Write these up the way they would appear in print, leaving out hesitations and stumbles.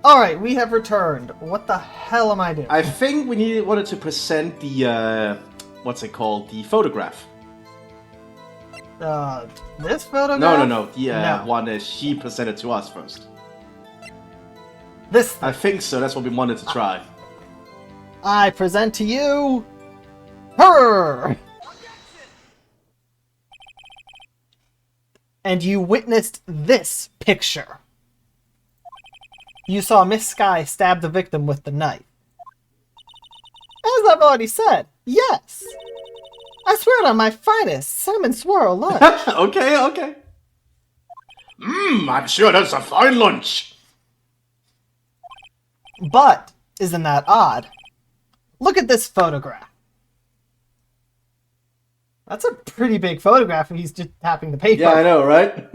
Alright, we have returned. What the hell am I doing? I think we wanted to present the, what's it called? The photograph. This photograph? No. The one that she presented to us first. This thing. I think so, that's what we wanted to try. I present to you... her! And you witnessed this picture. You saw Miss Sky stab the victim with the knife. As I've already said, yes. I swear it on my finest salmon swirl lunch. Okay. I'm sure that's a fine lunch. But, isn't that odd? Look at this photograph. That's a pretty big photograph if he's just tapping the paper. Yeah, I know, right?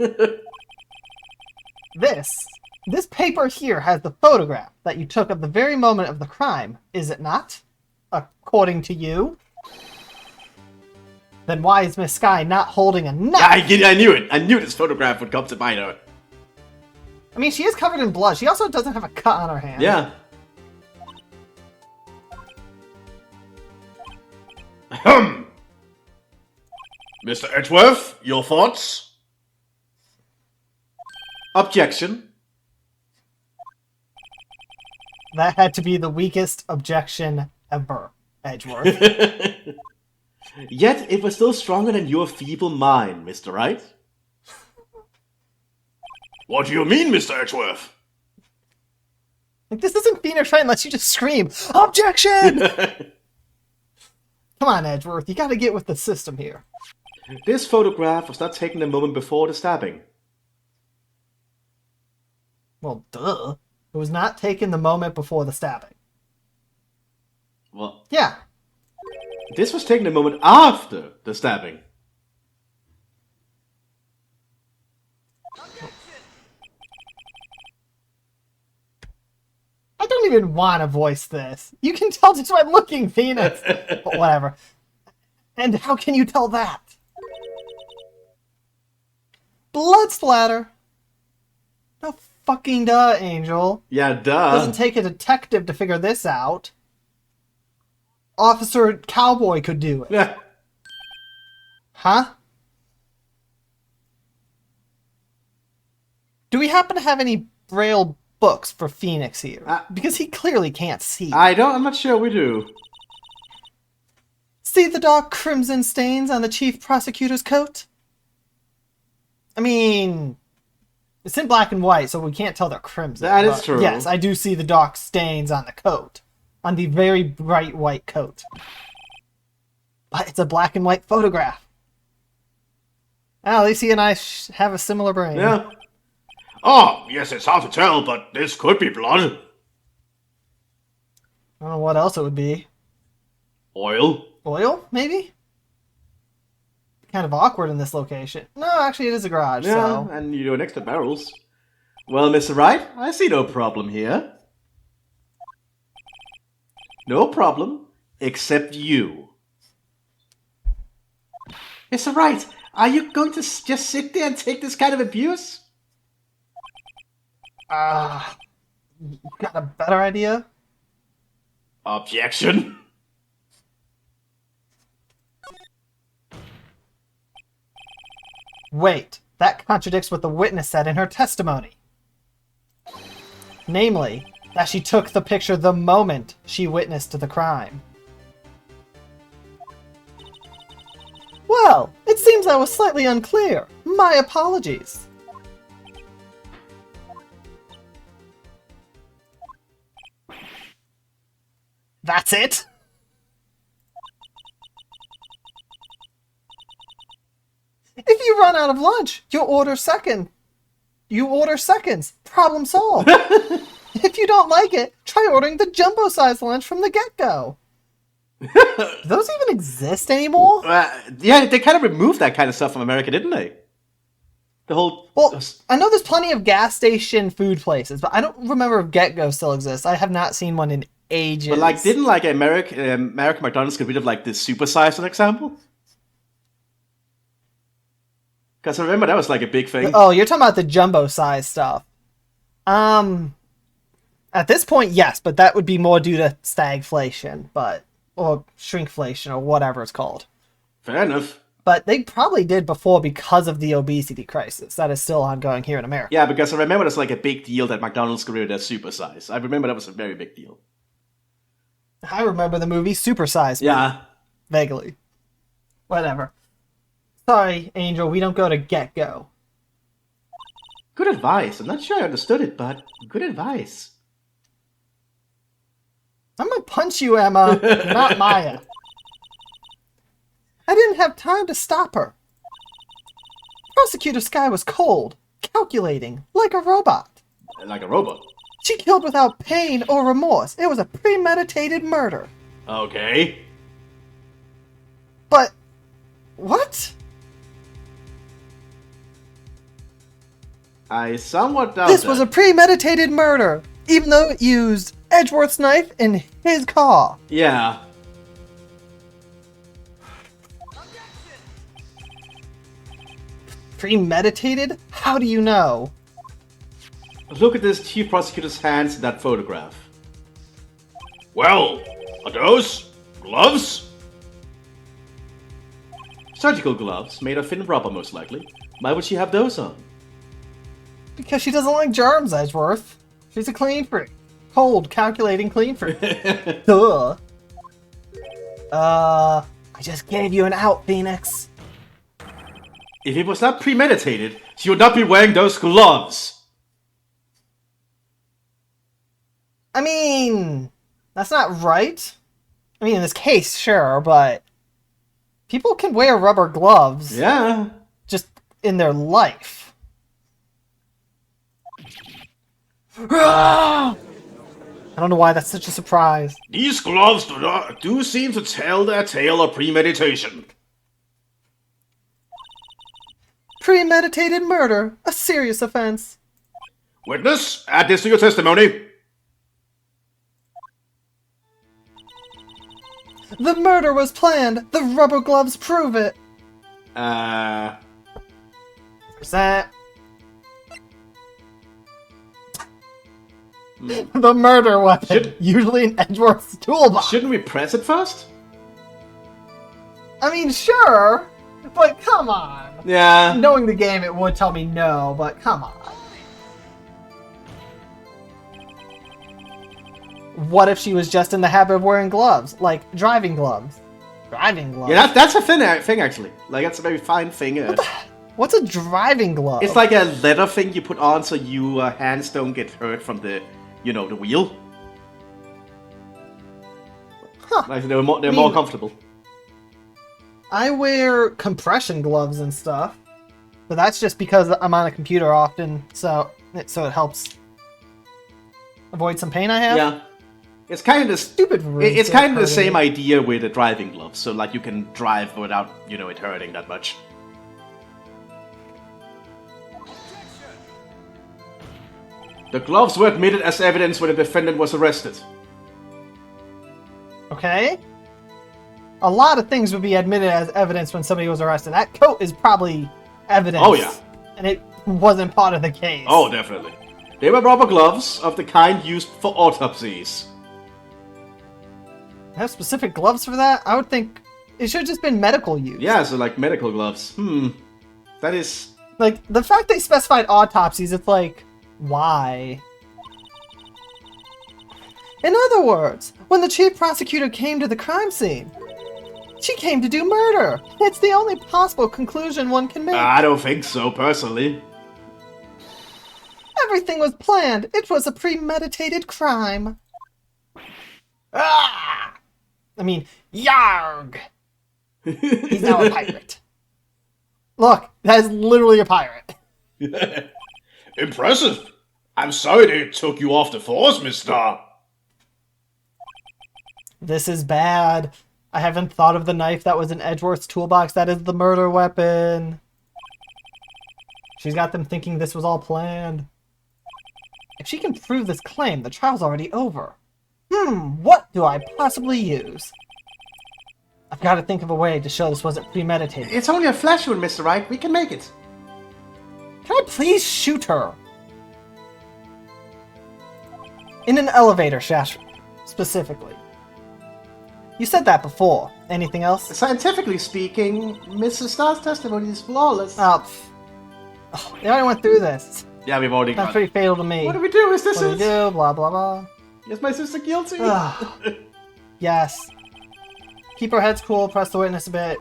This paper here has the photograph that you took of the very moment of the crime, is it not? According to you? Then why is Miss Sky not holding a knife? Yeah, I knew it. I knew this photograph would come to mind. I mean, she is covered in blood. She also doesn't have a cut on her hand. Yeah. Ahem. Mr. Edgeworth, your thoughts? Objection. That had to be the weakest objection ever, Edgeworth. Yet it was still stronger than your feeble mind, Mr. Wright. What do you mean, Mr. Edgeworth? Like, this isn't Phoenix Wright unless you just scream, objection! Come on, Edgeworth, you gotta get with the system here. This photograph was not taken a moment before the stabbing. Well, duh. It was not taken the moment before the stabbing. Well, yeah. This was taken a moment after the stabbing. I don't even want to voice this. You can tell just by looking, Phoenix. But whatever. And how can you tell that? Blood splatter. No fucking duh, Angel. Yeah, duh. Doesn't take a detective to figure this out. Officer Cowboy could do it. Yeah. Huh? Do we happen to have any Braille books for Phoenix here? Because he clearly can't see. I'm not sure we do. See the dark crimson stains on the chief prosecutor's coat? I mean, it's in black and white, so we can't tell they're crimson. That is true. Yes, I do see the dark stains on the coat. On the very bright white coat. But it's a black and white photograph. Well, at least he and I have a similar brain. Yeah. Oh, yes, it's hard to tell, but this could be blood. I don't know what else it would be. Oil? Oil, maybe? Kind of awkward in this location. No, actually it is a garage, Yeah, so... and you're next to barrels. Well, Mr. Wright, I see no problem here. No problem, except you. Mr. Wright, are you going to just sit there and take this kind of abuse? You got a better idea? Objection. Wait, that contradicts what the witness said in her testimony. Namely, that she took the picture the moment she witnessed the crime. Well, it seems I was slightly unclear. My apologies. That's it? If you run out of lunch, you order seconds. Problem solved. If you don't like it, try ordering the jumbo-sized lunch from the get-go. Do those even exist anymore? Yeah, they kind of removed that kind of stuff from America, didn't they? The whole... Well, I know there's plenty of gas station food places, but I don't remember if get-go still exists. I have not seen one in ages. But, like, didn't, like, American McDonald's get rid of, like, the super-size, for example? Because I remember that was, like, a big thing. Oh, you're talking about the jumbo-sized stuff. At this point, yes, but that would be more due to stagflation, or shrinkflation, or whatever it's called. Fair enough. But they probably did before because of the obesity crisis that is still ongoing here in America. Yeah, because I remember there's like a big deal that McDonald's got rid of supersize. I remember that was a very big deal. I remember the movie Super Size Me. Yeah. Vaguely. Whatever. Sorry, Angel, we don't go to Get-Go. Good advice. I'm not sure I understood it, but good advice. I'm gonna punch you, Emma, not Maya. I didn't have time to stop her. Prosecutor Sky was cold, calculating, like a robot. Like a robot. She killed without pain or remorse. It was a premeditated murder. Okay. But... what? I somewhat doubt This was a premeditated murder, even though it used Edgeworth's knife in his car. Yeah. Premeditated? How do you know? Look at this chief prosecutor's hands in that photograph. Well, are those gloves? Surgical gloves, made of thin rubber most likely. Why would she have those on? Because she doesn't like germs, Edgeworth. She's a clean freak. Cold, calculating clean freak. Duh. I just gave you an out, Phoenix. If it was not premeditated, she would not be wearing those gloves. I mean, that's not right. I mean, in this case, sure, but people can wear rubber gloves. Yeah. Just in their life. I don't know why that's such a surprise. These gloves do seem to tell their tale of premeditation. Premeditated murder, a serious offense. Witness, add this to your testimony. The murder was planned. The rubber gloves prove it. Is that... the murder weapon, usually in Edgeworth's toolbox. Shouldn't we press it first? I mean, sure, but come on. Yeah. Knowing the game, it would tell me no, but come on. What if she was just in the habit of wearing gloves, like driving gloves? Driving gloves. Yeah, that's a thing actually. Like that's a very fine thing. What's a driving glove? It's like a leather thing you put on so your hands don't get hurt from the, the wheel. Huh. Like they're more comfortable. I wear compression gloves and stuff, but that's just because I'm on a computer often, so it helps avoid some pain I have. Yeah, it's kind of the Stupid. It's kind of the same idea with the driving gloves. So like you can drive without it hurting that much. The gloves were admitted as evidence when the defendant was arrested. Okay. A lot of things would be admitted as evidence when somebody was arrested. That coat is probably evidence. Oh, yeah. And it wasn't part of the case. Oh, definitely. They were rubber gloves of the kind used for autopsies. Have specific gloves for that? I would think it should have just been medical use. Yeah, so like medical gloves. That is... Like, the fact they specified autopsies, it's like, why? In other words, when the chief prosecutor came to the crime scene, she came to do murder. It's the only possible conclusion one can make. I don't think so, personally. Everything was planned. It was a premeditated crime. Ah! I mean, yarg! He's now a pirate. Look, that is literally a pirate. Impressive. I'm sorry they took you off the force, mister. This is bad. I haven't thought of the knife that was in Edgeworth's toolbox. That is the murder weapon. She's got them thinking this was all planned. If she can prove this claim, the trial's already over. What do I possibly use? I've got to think of a way to show this wasn't premeditated. It's only a flash wound, Mr. Wright. We can make it. Can I please shoot her? In an elevator shaft, specifically. You said that before. Anything else? Scientifically speaking, Mrs. Starr's testimony is flawless. Oh, they already went through this. Yeah, we've already That's got... pretty fatal to me. What do we do? Is this What do we do? Blah, blah, blah. Is my sister guilty? Yes. Keep our heads cool, press the witness a bit.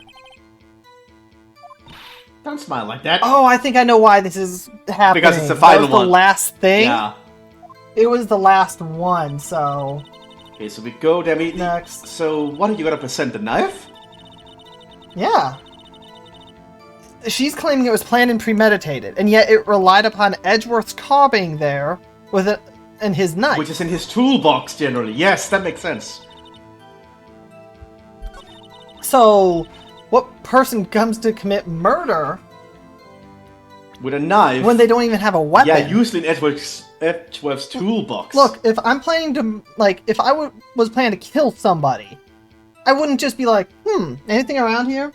Don't smile like that. Oh, I think I know why this is happening. Because it's the final that was one. the last thing? Yeah. It was the last one, so... Okay, so we go, Demi. Next. So, what are you gonna present, the knife? Yeah. She's claiming it was planned and premeditated, and yet it relied upon Edgeworth's car being there with it and his knife. Which is in his toolbox, generally. Yes, that makes sense. So, what person comes to commit murder With a knife. when they don't even have a weapon? Yeah, usually in Edgeworth's toolbox. Look, if I'm planning to, like, if I was planning to kill somebody, I wouldn't just be like, anything around here?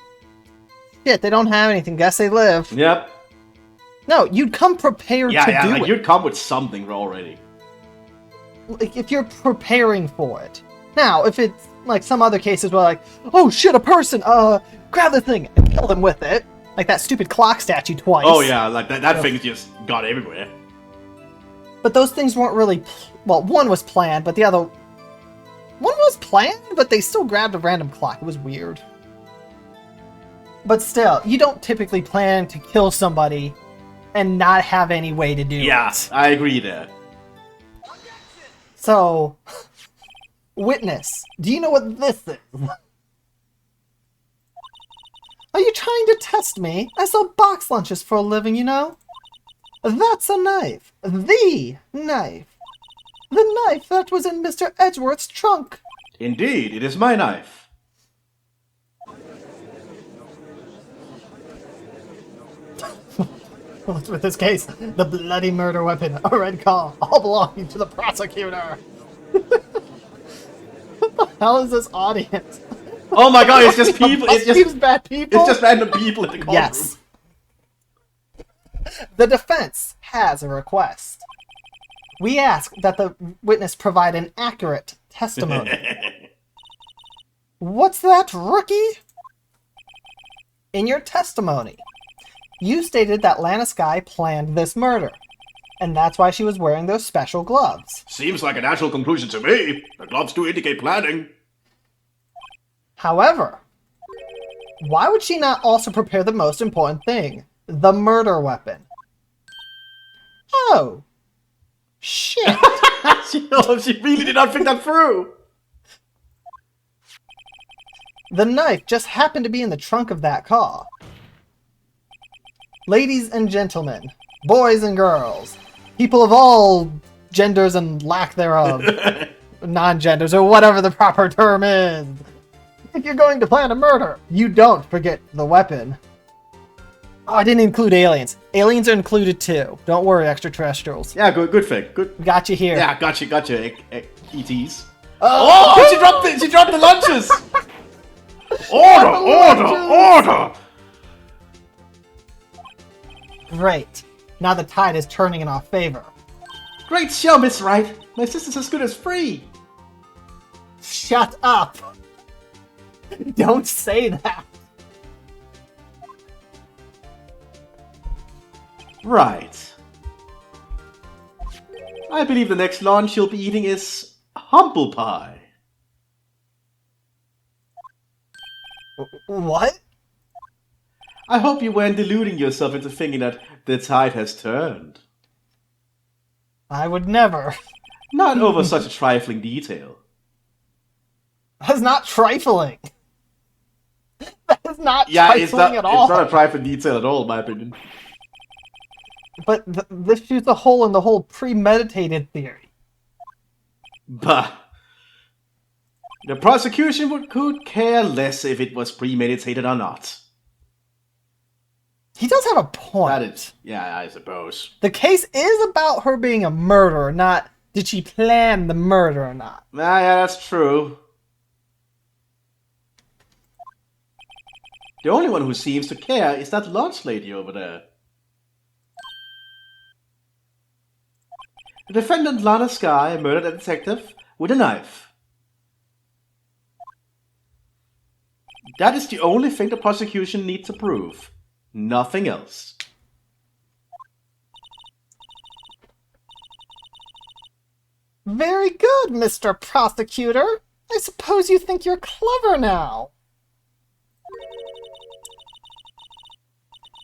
Shit, they don't have anything, guess they live. Yep. No, you'd come prepared to do like it. you'd come with something already. Like, if you're preparing for it. Now, if it's, like, some other cases where, like, oh shit, a person, grab the thing and kill them with it. Like that stupid clock statue twice. Oh yeah, like that thing just got everywhere. But those things weren't really... Well, one was planned, but the other... One was planned, but they still grabbed a random clock. It was weird. But still, you don't typically plan to kill somebody and not have any way to do it. Yeah, I agree there. So... Witness, do you know what this is? Are you trying to test me? I sell box lunches for a living, you know? That's a knife. The knife. The knife that was in Mr. Edgeworth's trunk. Indeed, it is my knife. What's with this case? The bloody murder weapon. A red call. All belonging to the prosecutor. What the hell is this audience? Oh my god, it's just people. It's just bad people. It's just random people in the courtroom. Yes. The defense has a request. We ask that the witness provide an accurate testimony. What's that, rookie? In your testimony, you stated that Lana Skye planned this murder, and that's why she was wearing those special gloves. Seems like a natural conclusion to me. The gloves do indicate planning. However, why would she not also prepare the most important thing, the murder weapon? Oh. Shit. She really did not think that through. The knife just happened to be in the trunk of that car. Ladies and gentlemen, boys and girls, people of all genders and lack thereof, non-genders, or whatever the proper term is. If you're going to plan a murder, you don't forget the weapon. Oh, I didn't include aliens. Aliens are included too. Don't worry, extraterrestrials. Yeah, good thing. Good. We got you here. Yeah, gotcha, ETs. Oh, she dropped the lunches. Order! Great. Now the tide is turning in our favor. Great show, Miss Wright. My sister's as good as free. Shut up! Don't say that! Right. I believe the next lunch you'll be eating is humble pie. What? I hope you weren't deluding yourself into thinking that the tide has turned. I would never. Not over such a trifling detail. That's not trifling. That is not trifling at all. It's not a trifling detail at all, in my opinion. But this shoots a hole in the whole premeditated theory. Bah. The prosecution could care less if it was premeditated or not. He does have a point. That is, yeah, I suppose. The case is about her being a murderer, not did she plan the murder or not. Yeah, that's true. The only one who seems to care is that lunch lady over there. The defendant Lana Sky murdered a detective with a knife. That is the only thing the prosecution needs to prove. Nothing else. Very good, Mr. Prosecutor. I suppose you think you're clever now.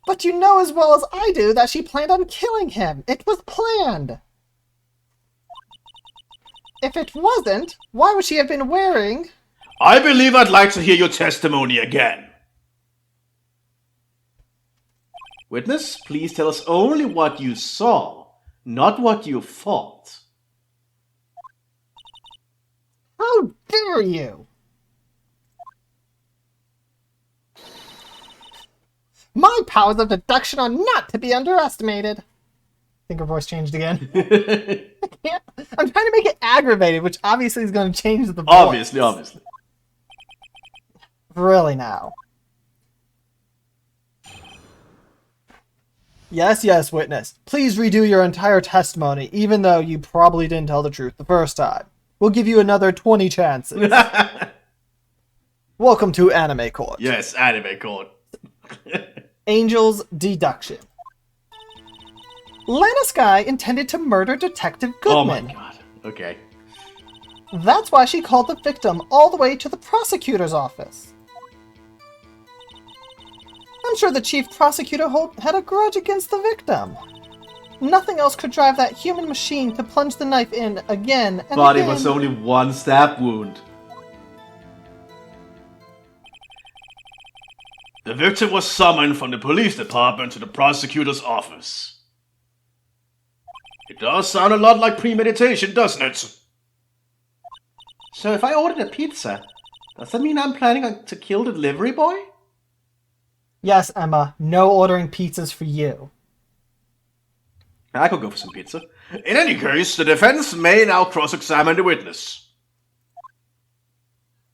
But you know as well as I do that she planned on killing him. It was planned. If it wasn't, why would she have been wearing... I believe I'd like to hear your testimony again. Witness, please tell us only what you saw, not what you thought. How dare you! My powers of deduction are not to be underestimated. I think her voice changed again. I'm trying to make it aggravated, which obviously is going to change the voice. Obviously. Really now. Yes, witness. Please redo your entire testimony, even though you probably didn't tell the truth the first time. We'll give you another 20 chances. Welcome to Anime Court. Yes, Anime Court. Angel's deduction. Lana Sky intended to murder Detective Goodman. Oh my god. Okay. That's why she called the victim all the way to the prosecutor's office. I'm sure the chief prosecutor had a grudge against the victim. Nothing else could drive that human machine to plunge the knife in again and But again. it was only one stab wound. The victim was summoned from the police department to the prosecutor's office. It does sound a lot like premeditation, doesn't it? So if I ordered a pizza, does that mean I'm planning to kill the delivery boy? Yes, Emma, no ordering pizzas for you. I could go for some pizza. In any case, the defense may now cross-examine the witness.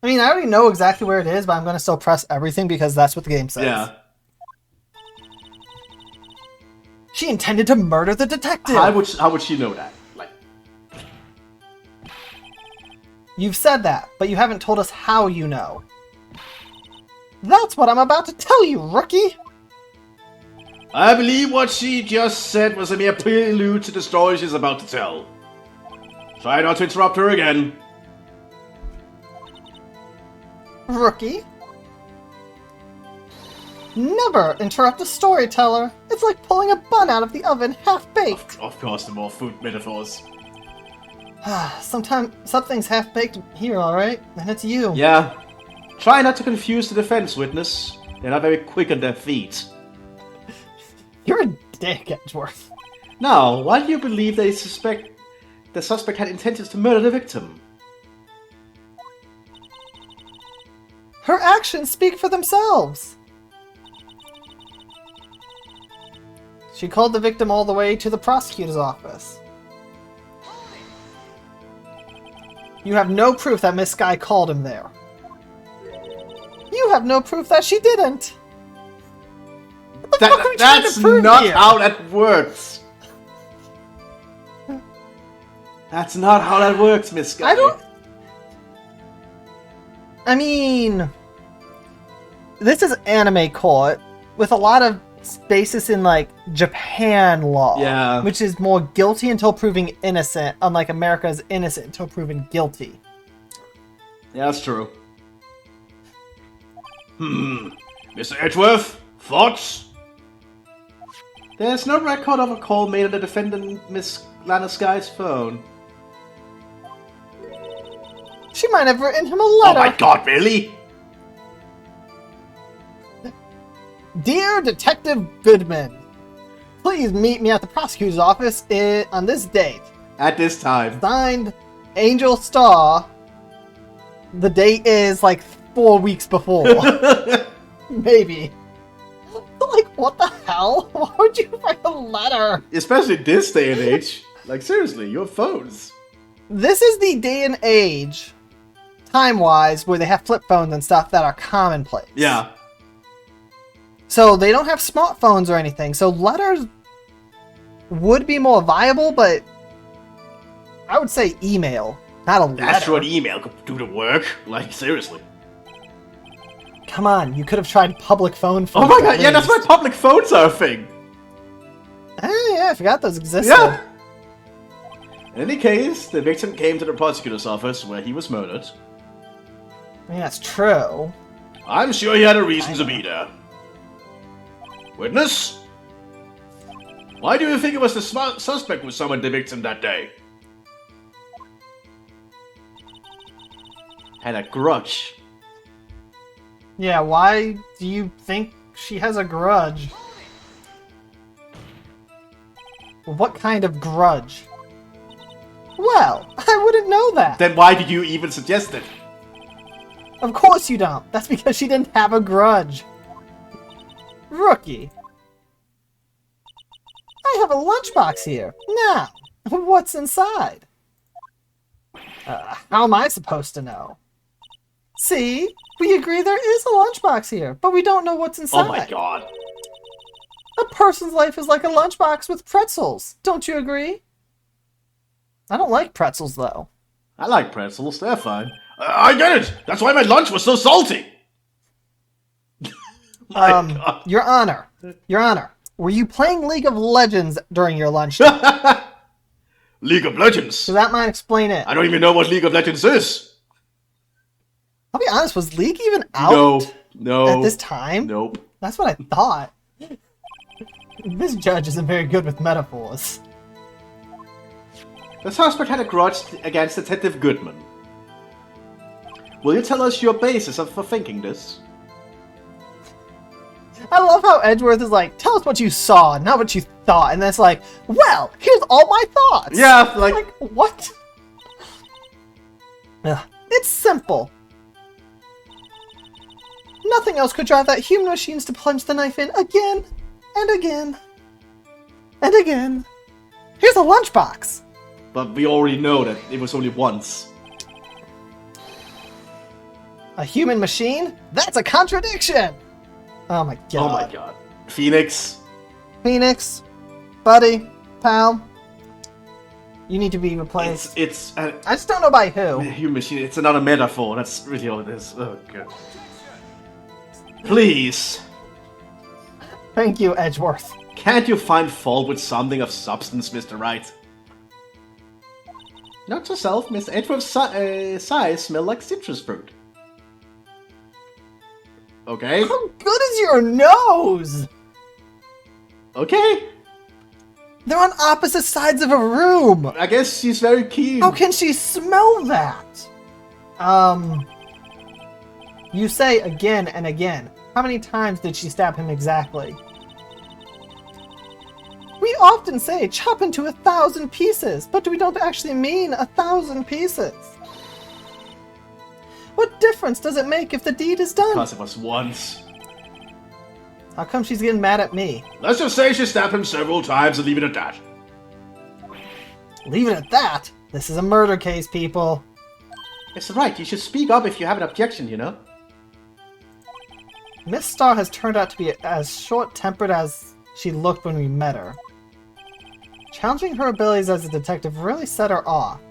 I mean, I already know exactly where it is, but I'm going to still press everything because that's what the game says. Yeah. She intended to murder the detective! How would she know that? Like, You've said that, but you haven't told us how you know. That's what I'm about to tell you, rookie! I believe what she just said was a mere prelude to the story she's about to tell. Try not to interrupt her again. Rookie? Never interrupt a storyteller. It's like pulling a bun out of the oven half-baked. Of course, the more food metaphors. Something's half-baked here, alright? And it's you. Yeah. Try not to confuse the defense witness. They're not very quick on their feet. You're a dick, Edgeworth. Now, why do you believe the suspect had intentions to murder the victim? Her actions speak for themselves. She called the victim all the way to the prosecutor's office. You have no proof that Miss Sky called him there. You have no proof that she didn't. That's not how that works. That's not how that works, Miss Sky. I mean, this is anime court with a lot of basis in like Japan law, Yeah. which is more guilty until proven innocent, unlike America's innocent until proven guilty. Yeah, that's true. Mr. Edgeworth, thoughts? There's no record of a call made on the defendant Miss Lana Sky's phone. She might have written him a letter. Oh my god, really? Dear Detective Goodman, please meet me at the prosecutor's office on this date. At this time. Signed, Angel Star. The date is like 4 weeks before. Maybe. Like, what the hell? Why would you write a letter? Especially this day and age. Like, seriously, you have phones. This is the day and age, time-wise, where they have flip phones and stuff that are commonplace. Yeah. So they don't have smartphones or anything, so letters would be more viable, but I would say email, not a letter. That's what email could do the work. Like, seriously. Come on, you could have tried public phone. Oh my god, yeah, that's why public phones are a thing. Yeah, I forgot those existed. Yeah. In any case, the victim came to the prosecutor's office where he was murdered. I mean, that's true. I'm sure he had a reason to be there. Witness? Why do you think it was the suspect who summoned the victim that day? Had a grudge. Yeah, why do you think she has a grudge? What kind of grudge? Well, I wouldn't know that. Then why did you even suggest it? Of course you don't. That's because she didn't have a grudge. Rookie. I have a lunchbox here. Now, what's inside? How am I supposed to know? See? We agree there is a lunchbox here, but we don't know what's inside. Oh my god. A person's life is like a lunchbox with pretzels. Don't you agree? I don't like pretzels, though. I like pretzels, they're fine. I get it! That's why my lunch was so salty! God. Your Honor. Your Honor. Were you playing League of Legends during your lunch? League of Legends? Does that might explain it? I don't even know what League of Legends is! I'll be honest, was League even out No. at this time? Nope. That's what I thought. This judge isn't very good with metaphors. The suspect had a grudge against Detective Goodman. Will you tell us your basis for thinking this? I love how Edgeworth is like, tell us what you saw, not what you thought. And then it's like, well, here's all my thoughts. Yeah, like what? Ugh, it's simple. Nothing else could drive that human machines to plunge the knife in again, and again, and again. Here's a lunchbox. But we already know that it was only once. A human machine? That's a contradiction! Oh my god. Oh my god. Phoenix. Phoenix, buddy, pal, you need to be replaced. It's I just don't know by who. Human machine. It's another metaphor. That's really all it is. Oh god. Please. Thank you, Edgeworth. Can't you find fault with something of substance, Mr. Wright? Not yourself, Mr. Edgeworth's size smell like citrus fruit. Okay. How good is your nose? Okay. They're on opposite sides of a room. I guess she's very keen. How can she smell that? You say again and again. How many times did she stab him exactly? We often say chop into 1,000 pieces, but we don't actually mean 1,000 pieces. What difference does it make if the deed is done? Because it was once. How come she's getting mad at me? Let's just say she stabbed him several times and leave it at that. Leave it at that? This is a murder case, people. Mr. Wright, you should speak up if you have an objection, you know? Miss Starr has turned out to be as short-tempered as she looked when we met her. Challenging her abilities as a detective really set her off.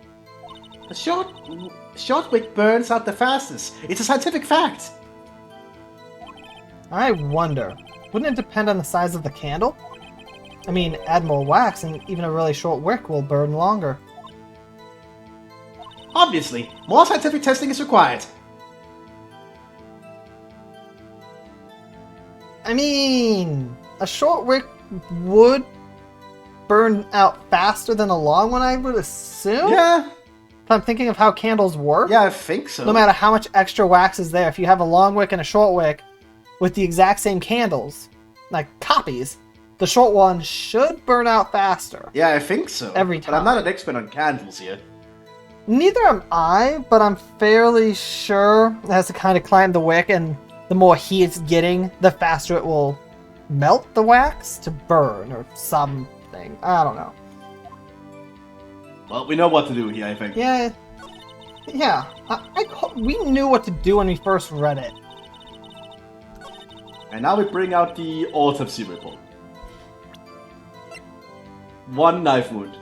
The short wick burns out the fastest. It's a scientific fact. I wonder, wouldn't it depend on the size of the candle? I mean, add more wax and even a really short wick will burn longer. Obviously, more scientific testing is required. I mean, a short wick would burn out faster than a long one, I would assume? Yeah. If I'm thinking of how candles work. Yeah, I think so. No matter how much extra wax is there, if you have a long wick and a short wick with the exact same candles, like copies, the short one should burn out faster. Yeah, I think so. Every But I'm time. not an expert on candles here. Neither am I, but I'm fairly sure it has to kind of climb the wick, and the more heat it's getting, the faster it will melt the wax to burn or something. I don't know. Well, we know what to do here, I think. Yeah. We knew what to do when we first read it. And now we bring out the autopsy report. 1 knife wound.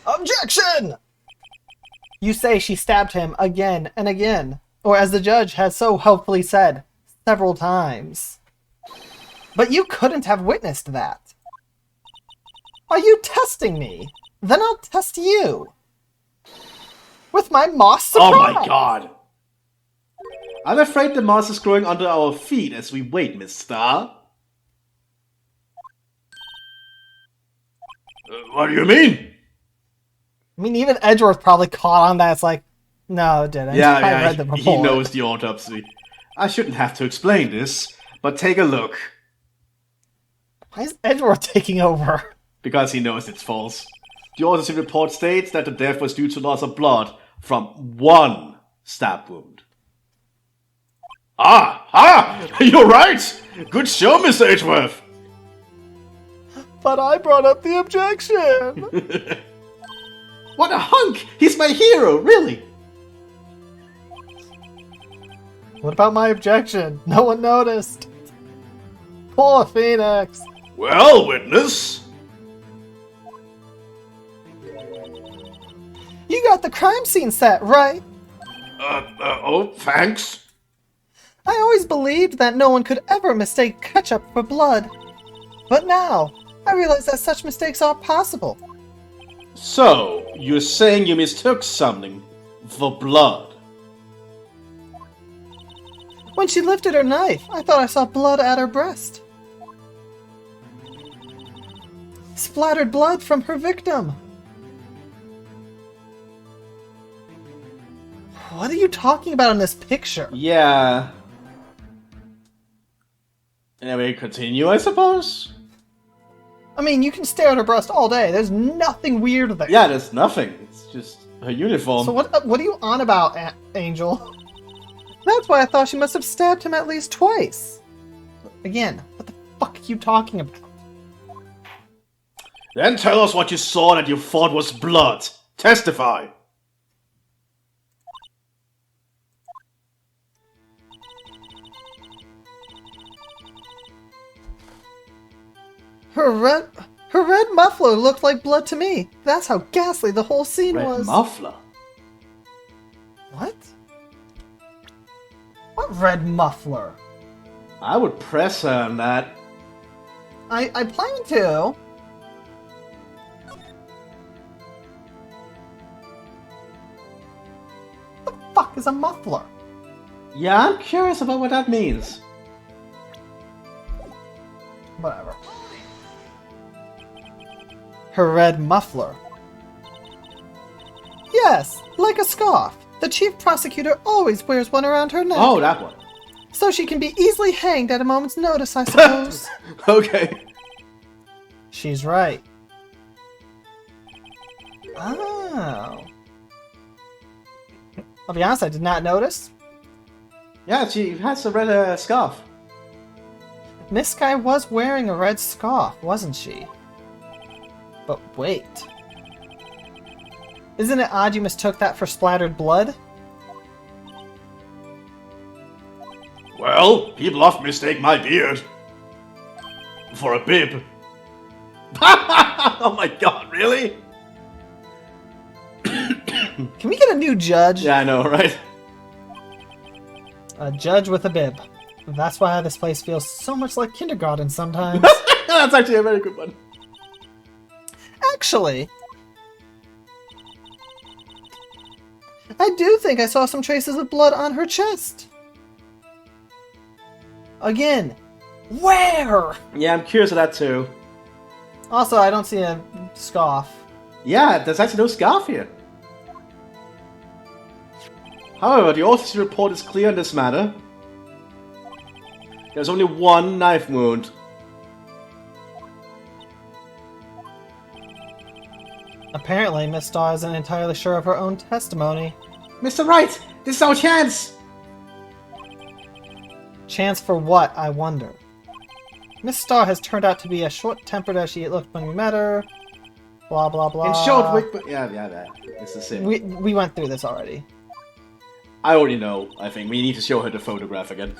Objection! You say she stabbed him again and again, or as the judge has so helpfully said, several times. But you couldn't have witnessed that. Are you testing me? Then I'll test you. With my moss surprise! Oh my god! I'm afraid the moss is growing under our feet as we wait, Miss Star. What do you mean? I mean, even Edgeworth probably caught on that. It's like, no, it didn't. Yeah, I read the report. he knows the autopsy. I shouldn't have to explain this, but take a look. Why is Edgeworth taking over? Because he knows it's false. The autopsy report states that the death was due to loss of blood from one stab wound. You're right! Good show, Miss Edgeworth! But I brought up the objection! What a hunk! He's my hero, really! What about my objection? No one noticed. Poor Phoenix. Well, witness. You got the crime scene set, right? Oh, thanks. I always believed that no one could ever mistake ketchup for blood. But now, I realize that such mistakes are possible. So, you're saying you mistook something for blood? When she lifted her knife, I thought I saw blood at her breast. Splattered blood from her victim. What are you talking about in this picture? Yeah. Anyway, continue, I suppose? I mean, you can stare at her breast all day. There's nothing weird there. Yeah, there's nothing. It's just her uniform. So what are you on about, Angel? That's why I thought she must have stabbed him at least twice. Again, what the fuck are you talking about? Then tell us what you saw that you thought was blood. Testify. Her red muffler looked like blood to me. That's how ghastly the whole scene Red was. muffler? What? What red muffler? I would press her on that. I plan to. What the fuck is a muffler? Yeah, I'm curious about what that means. Whatever. Her red muffler. Yes, like a scarf. The chief prosecutor always wears one around her neck. Oh, that one. So she can be easily hanged at a moment's notice, I suppose. Okay. She's right. Oh. I'll be honest, I did not notice. Yeah, she has a red scarf. Miss Sky was wearing a red scarf, wasn't she? But wait. Isn't it odd you mistook that for splattered blood? Well, people often mistake my beard for a bib. Oh my god, really? Can we get a new judge? Yeah, I know, right? A judge with a bib. That's why this place feels so much like kindergarten sometimes. That's actually a very good one. Actually, I do think I saw some traces of blood on her chest. Again, where? Yeah, I'm curious of that too. Also, I don't see a scarf. Yeah, there's actually no scarf here. However, the autopsy report is clear on this matter. There's only one knife wound. Apparently, Miss Starr isn't entirely sure of her own testimony. Mr. Wright, this is our chance! Chance for what, I wonder? Miss Starr has turned out to be as short-tempered as she looked when we met her. Blah, blah, blah. In short, yeah, it's the same. We went through this already. I already know, I think. We need to show her the photograph again.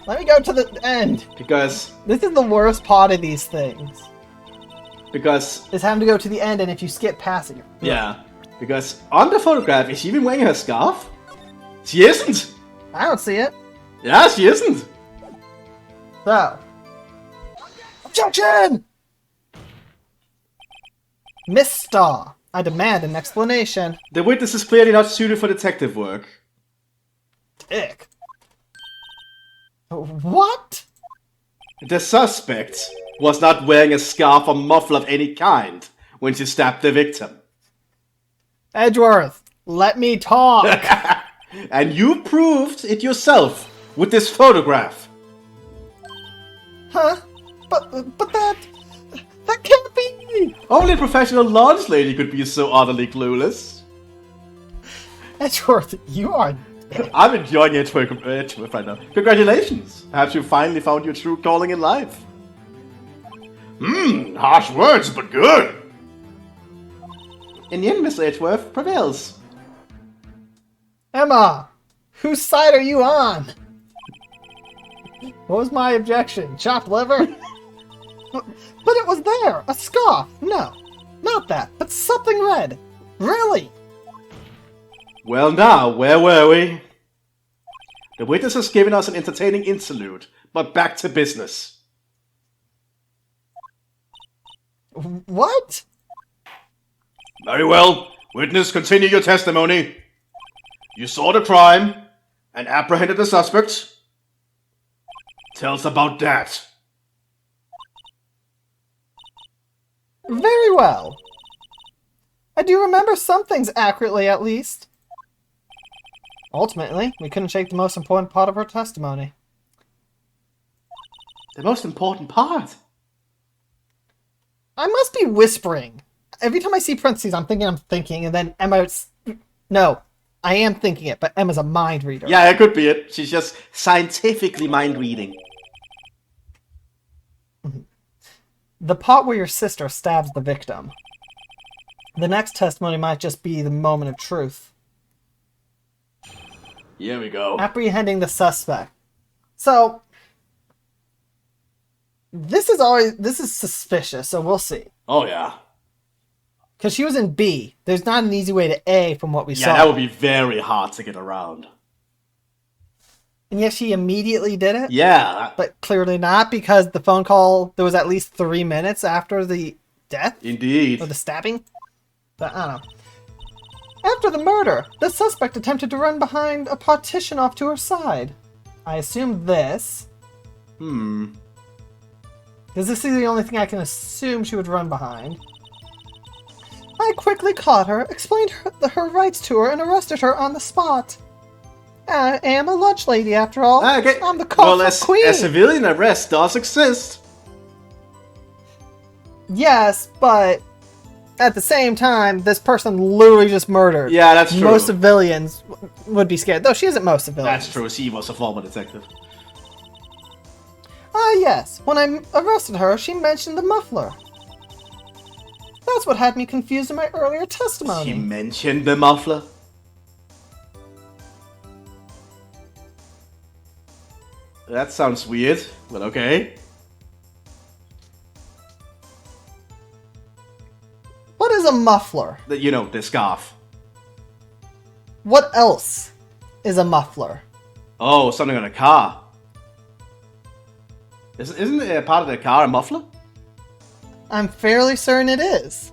Let me go to the end! Because... This is the worst part of these things. Because... Is having to go to the end, and if you skip past it, Yeah. Because on the photograph, is she even wearing her scarf? She isn't! I don't see it. Yeah, she isn't! So. Objection! Miss Starr, I demand an explanation. The witness is clearly not suited for detective work. Dick. What? The suspect was not wearing a scarf or muffler of any kind when she stabbed the victim. Edgeworth, let me talk. And you proved it yourself with this photograph. Huh? But that can't be. Only a professional launch lady could be so utterly clueless. Edgeworth, you are. I'm enjoying Edgeworth right now. Congratulations! Perhaps you finally found your true calling in life. Harsh words, but good. In the end, Mr. Edgeworth prevails. Emma, whose side are you on? What was my objection? Chopped liver? But it was there! A scarf! No, not that, but something red. Really? Well now, where were we? The witness has given us an entertaining interlude, but back to business. What? Very well. Witness, continue your testimony. You saw the crime and apprehended the suspect. Tell us about that. Very well. I do remember some things accurately, at least. Ultimately, we couldn't shake the most important part of her testimony. The most important part? I must be whispering. Every time I see parentheses, I'm thinking, and then Emma... No, I am thinking it, but Emma's a mind reader. Yeah, it could be it. She's just scientifically mind reading. The part where your sister stabs the victim. The next testimony might just be the moment of truth. Here we go. Apprehending the suspect. So, this is suspicious, so we'll see. Oh, yeah. Because she was in B. There's not an easy way to A from what we saw. Yeah, that would be very hard to get around. And yet she immediately did it? Yeah. But clearly not, because the phone call, there was at least 3 minutes after the death? Indeed. Or the stabbing? But I don't know. After the murder, the suspect attempted to run behind a partition off to her side. I assume this. Because this is the only thing I can assume she would run behind. I quickly caught her, explained her rights to her, and arrested her on the spot. I am a lunch lady, after all. Okay. I'm the cough queen. A civilian arrest does exist. Yes, but at the same time, this person literally just murdered. Yeah, that's true. Most civilians would be scared. Though she isn't most civilians. That's true. She was a former detective. Ah, yes. When I arrested her, she mentioned the muffler. That's what had me confused in my earlier testimony. She mentioned the muffler? That sounds weird, but okay. What is a muffler? You know, the scarf. What else is a muffler? Oh, something on a car. Isn't a part of the car a muffler? I'm fairly certain it is.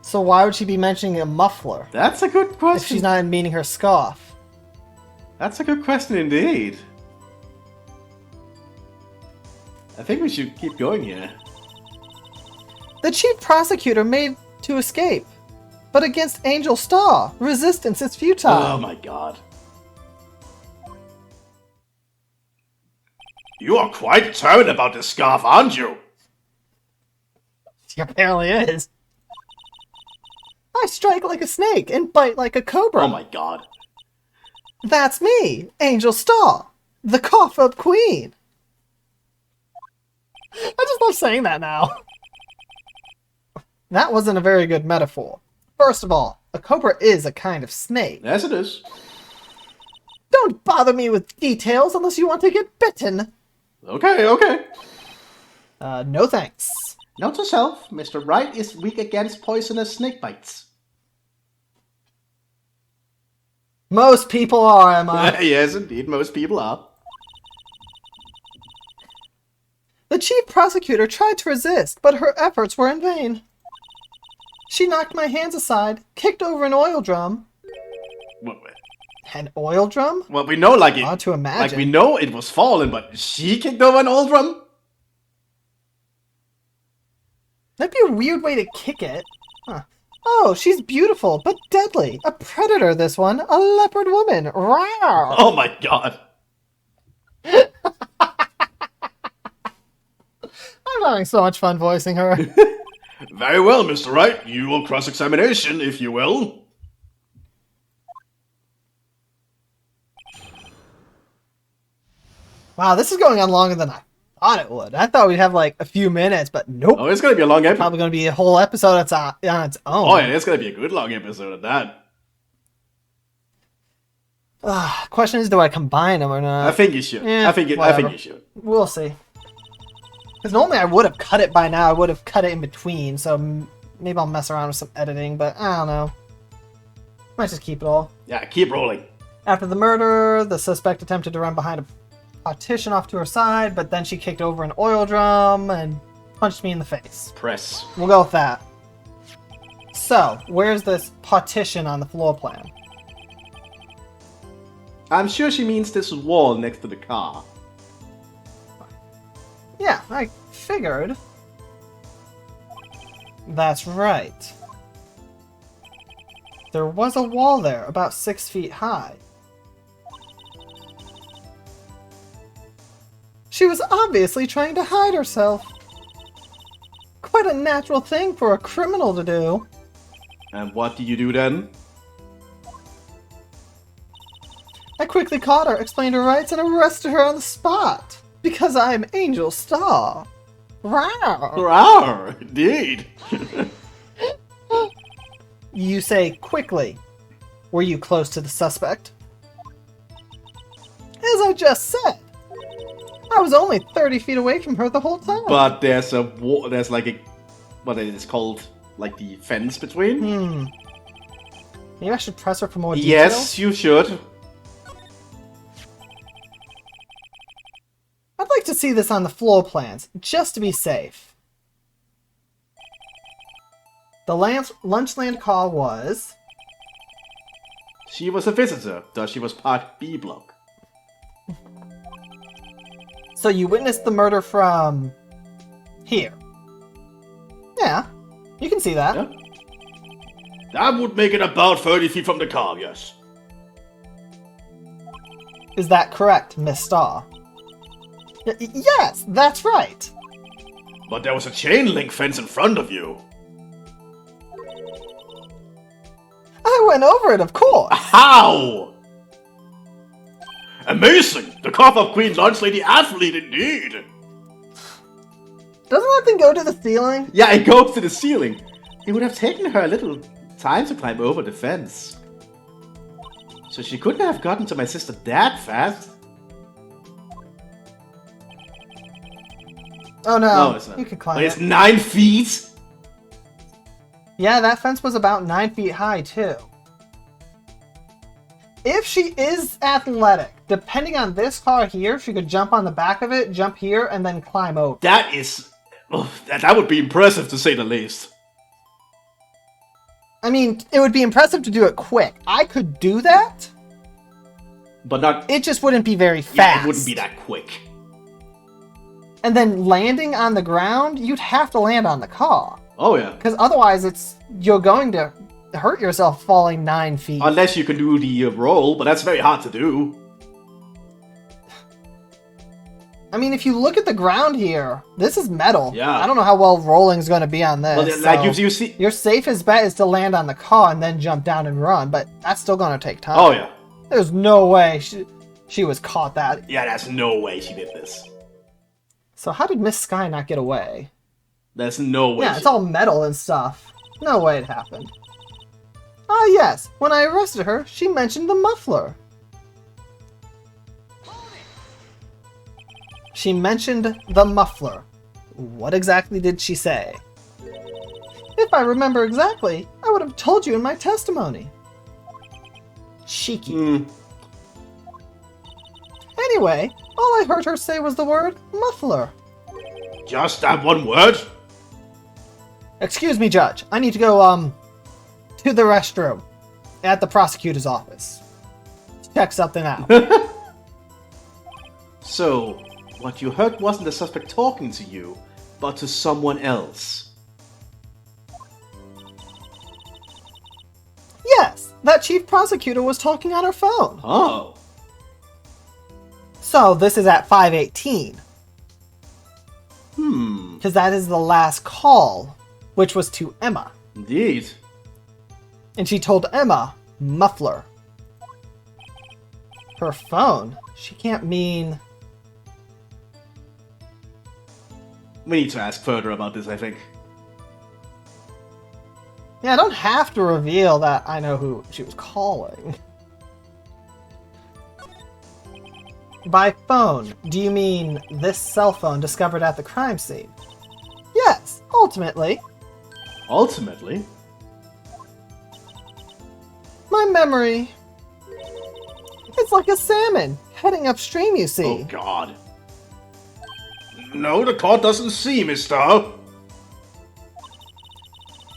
So why would she be mentioning a muffler That's a good question. if she's not meaning her scarf? That's a good question indeed. I think we should keep going here. The chief prosecutor made to escape, but against Angel Star, resistance is futile. Oh my god. You are quite determined about this scarf, aren't you? She apparently is. I strike like a snake and bite like a cobra. Oh my god. That's me, Angel Star, the cough-up queen. I just love saying that now. That wasn't a very good metaphor. First of all, a cobra is a kind of snake. Yes, it is. Don't bother me with details unless you want to get bitten. Okay, okay. No thanks. Note to self, Mr. Wright is weak against poisonous snake bites. Most people are, Emma. Yes, indeed, most people are. The chief prosecutor tried to resist, but her efforts were in vain. She knocked my hands aside, kicked over an oil drum. What? An oil drum? Well, we know, like, Hard to imagine. like we know it was fallen, but she kicked over an old drum? That'd be a weird way to kick it. Huh. Oh, she's beautiful, but deadly. A predator, this one. A leopard woman. Rawr! Oh my god. I'm having so much fun voicing her. Very well, Mr. Wright. You will cross-examination, if you will. Wow, this is going on longer than I thought it would. I thought we'd have like a few minutes, but nope. Oh, it's gonna be a long episode. Probably going to be a whole episode that's on its own. Oh, yeah, it's gonna be a good long episode of that. Question is, do I combine them or not? I think you should. I think you should. We'll see. Because normally I would have cut it by now. I would have cut it in between, so maybe I'll mess around with some editing, but I don't know. Might just keep it all. Yeah, keep rolling. After the murder, the suspect attempted to run behind a partition off to her side, but then she kicked over an oil drum and punched me in the face. Press. We'll go with that. So, where's this partition on the floor plan? I'm sure she means this wall next to the car. Yeah, I figured. That's right. There was a wall there, about 6 feet high. She was obviously trying to hide herself. Quite a natural thing for a criminal to do. And what do you do then? I quickly caught her, explained her rights, and arrested her on the spot. Because I'm Angel Star. Rawr. Rawr, indeed. You say quickly. Were you close to the suspect? As I just said. I was only 30 feet away from her the whole time. But there's a wall, there's like a, what it is called, like the fence between? Maybe I should press her for more detail? Yes, you should. I'd like to see this on the floor plans, just to be safe. The Lunchland call was... She was a visitor, thus she was parked B block. So you witnessed the murder from... here. Yeah, you can see that. Yeah. That would make it about 30 feet from the car, yes. Is that correct, Miss Starr? Yes, that's right. But there was a chain link fence in front of you. I went over it, of course. How? Amazing! The cough of Queen Lunch Lady athlete, indeed. Doesn't that thing go to the ceiling? Yeah, it goes to the ceiling. It would have taken her a little time to climb over the fence. So she couldn't have gotten to my sister that fast. Oh no, No, it's not. you could climb But it's it. 9 feet? Yeah, that fence was about 9 feet high, too. If she is athletic, depending on this car here, she could jump on the back of it, jump here, and then climb over. That is... oh, that would be impressive, to say the least. I mean, it would be impressive to do it quick. I could do that. But not... It just wouldn't be very fast. yeah, it wouldn't be that quick. And then landing on the ground, you'd have to land on the car. Oh, yeah. Because otherwise, you're going to hurt yourself falling 9 feet. Unless you can do the roll, but that's very hard to do. I mean, if you look at the ground here, this is metal. Yeah. I don't know how well rolling's going to be on this. Well, like, so you see... your safest bet is to land on the car and then jump down and run, but that's still going to take time. oh, yeah. There's no way she was caught that. Yeah, there's no way she did this. So how did Miss Sky not get away? There's no way. Yeah, it's all metal and stuff. No way it happened. Ah, yes. When I arrested her, she mentioned the muffler. She mentioned the muffler. What exactly did she say? If I remember exactly, I would have told you in my testimony. Cheeky. Anyway, all I heard her say was the word muffler. Just that one word? Excuse me, Judge. I need to go, to the restroom at the prosecutor's office. Check something out. So, what you heard wasn't the suspect talking to you, but to someone else. Yes, that chief prosecutor was talking on her phone. Oh. So this is at 5:18. Hmm. Because that is the last call, which was to Emma. Indeed. And she told Emma, muffler. Her phone? She can't mean... We need to ask further about this, I think. Yeah, I don't have to reveal that I know who she was calling. By phone, do you mean this cell phone discovered at the crime scene? Yes, ultimately. Ultimately? My memory. It's like a salmon heading upstream, you see. Oh, God. No, the court doesn't see, mister.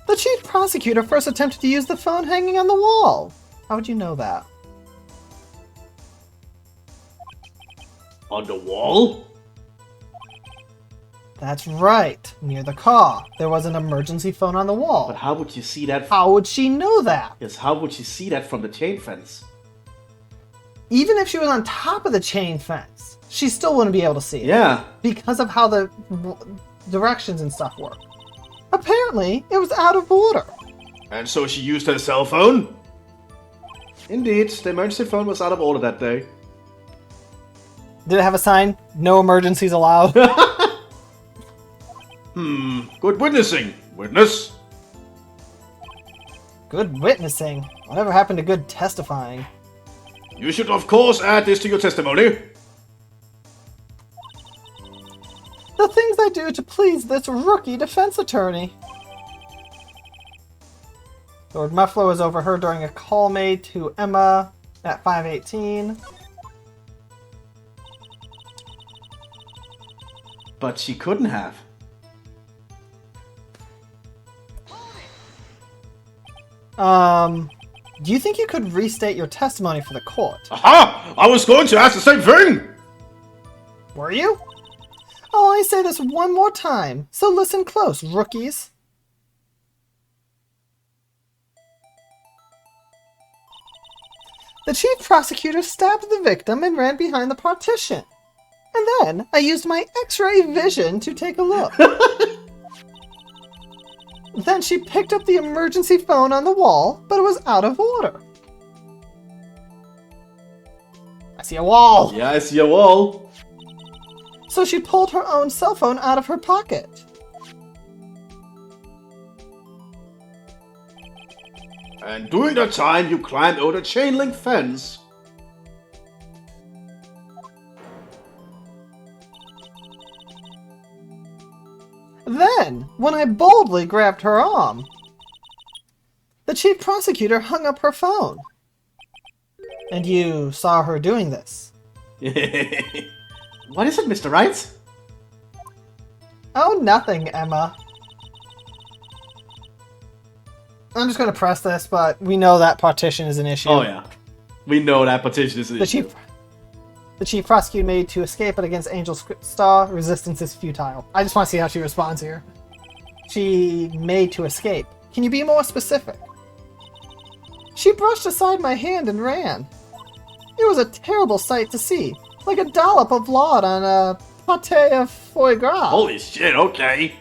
The chief prosecutor first attempted to use the phone hanging on the wall. How would you know that? On the wall? That's right. Near the car. There was an emergency phone on the wall. But how would you see that? How would she know that? Yes, how would you see that from the chain fence? Even if she was on top of the chain fence, she still wouldn't be able to see it. Yeah. Because of how the directions and stuff work. Apparently, it was out of order. And so she used her cell phone? Indeed, the emergency phone was out of order that day. Did it have a sign? No emergencies allowed? Good witnessing, witness. Good witnessing. Whatever happened to good testifying? You should of course add this to your testimony. The things I do to please this rookie defense attorney. Lord Muffler was overheard during a call made to Emma at 5:18. But she couldn't have. Do you think you could restate your testimony for the court? Aha! I was going to ask the same thing! Were you? I'll only say this one more time, so listen close, rookies. The chief prosecutor stabbed the victim and ran behind the partition. And then I used my X-ray vision to take a look. Then she picked up the emergency phone on the wall, but it was out of order. I see a wall! Yeah, I see a wall. So she pulled her own cell phone out of her pocket. And during that time, you climbed over the chain link fence. Then, when I boldly grabbed her arm, the chief prosecutor hung up her phone. And you saw her doing this. What is it, Mr. Wright? Oh, nothing, Emma. I'm just going to press this, but we know that partition is an issue. Oh yeah. We know that petition is an issue. The chief prosecutor made to escape, but against Angel's star, resistance is futile. I just want to see how she responds here. She made to escape. Can you be more specific? She brushed aside my hand and ran. It was a terrible sight to see, like a dollop of lard on a pate of foie gras. Holy shit, okay.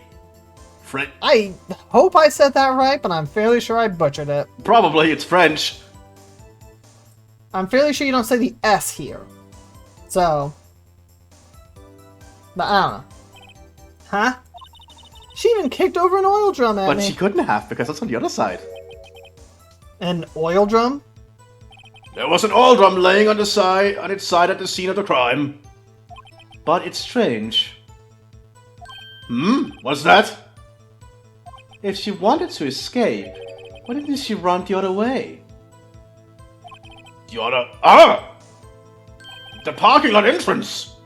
I hope I said that right, but I'm fairly sure I butchered it. Probably, it's French. I'm fairly sure you don't say the S here. So, but I don't know. Huh? She even kicked over an oil drum at me. But she couldn't have, because that's on the other side. An oil drum? There was an oil drum laying on its side at the scene of the crime. But it's strange. What's that? If she wanted to escape, why didn't she run the other way? The other... Ah! The parking lot entrance!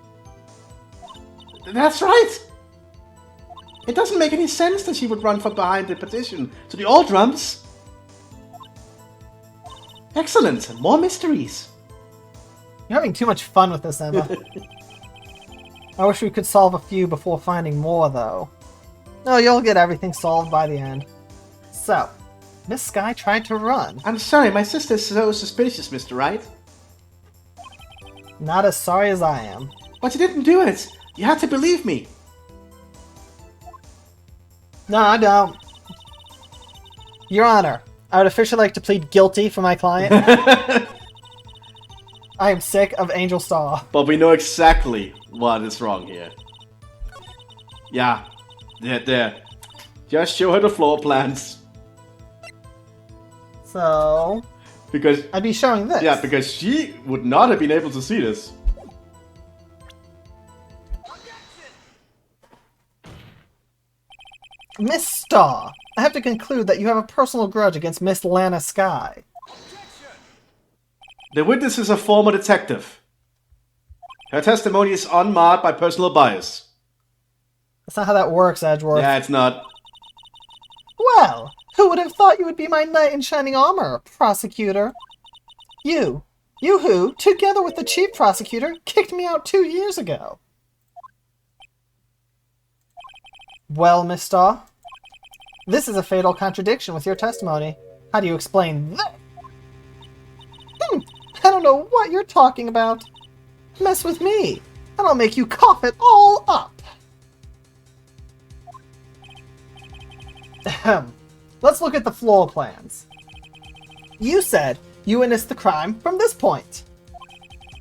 That's right! It doesn't make any sense that she would run from behind the partition to the old drums. Excellent! More mysteries! You're having too much fun with this, Emma. I wish we could solve a few before finding more, though. No, you'll get everything solved by the end. So, Miss Sky tried to run. I'm sorry, my sister's so suspicious, Mr. Wright. Not as sorry as I am. But you didn't do it! You had to believe me! No, I don't. Your Honor, I would officially like to plead guilty for my client. I am sick of Angel Star. But we know exactly what is wrong here. Yeah. There. Just show her the floor plans. So... Because... I'd be showing this. Yeah, because she would not have been able to see this. Miss Star, I have to conclude that you have a personal grudge against Miss Lana Sky. The witness is a former detective. Her testimony is unmarred by personal bias. That's not how that works, Edgeworth. Yeah, it's not. Well, who would have thought you would be my knight in shining armor, prosecutor? You who, together with the chief prosecutor, kicked me out 2 years ago. Well, Miss Star, this is a fatal contradiction with your testimony. How do you explain that? I don't know what you're talking about. Mess with me, and I'll make you cough it all up. Let's look at the floor plans. You said you witnessed the crime from this point.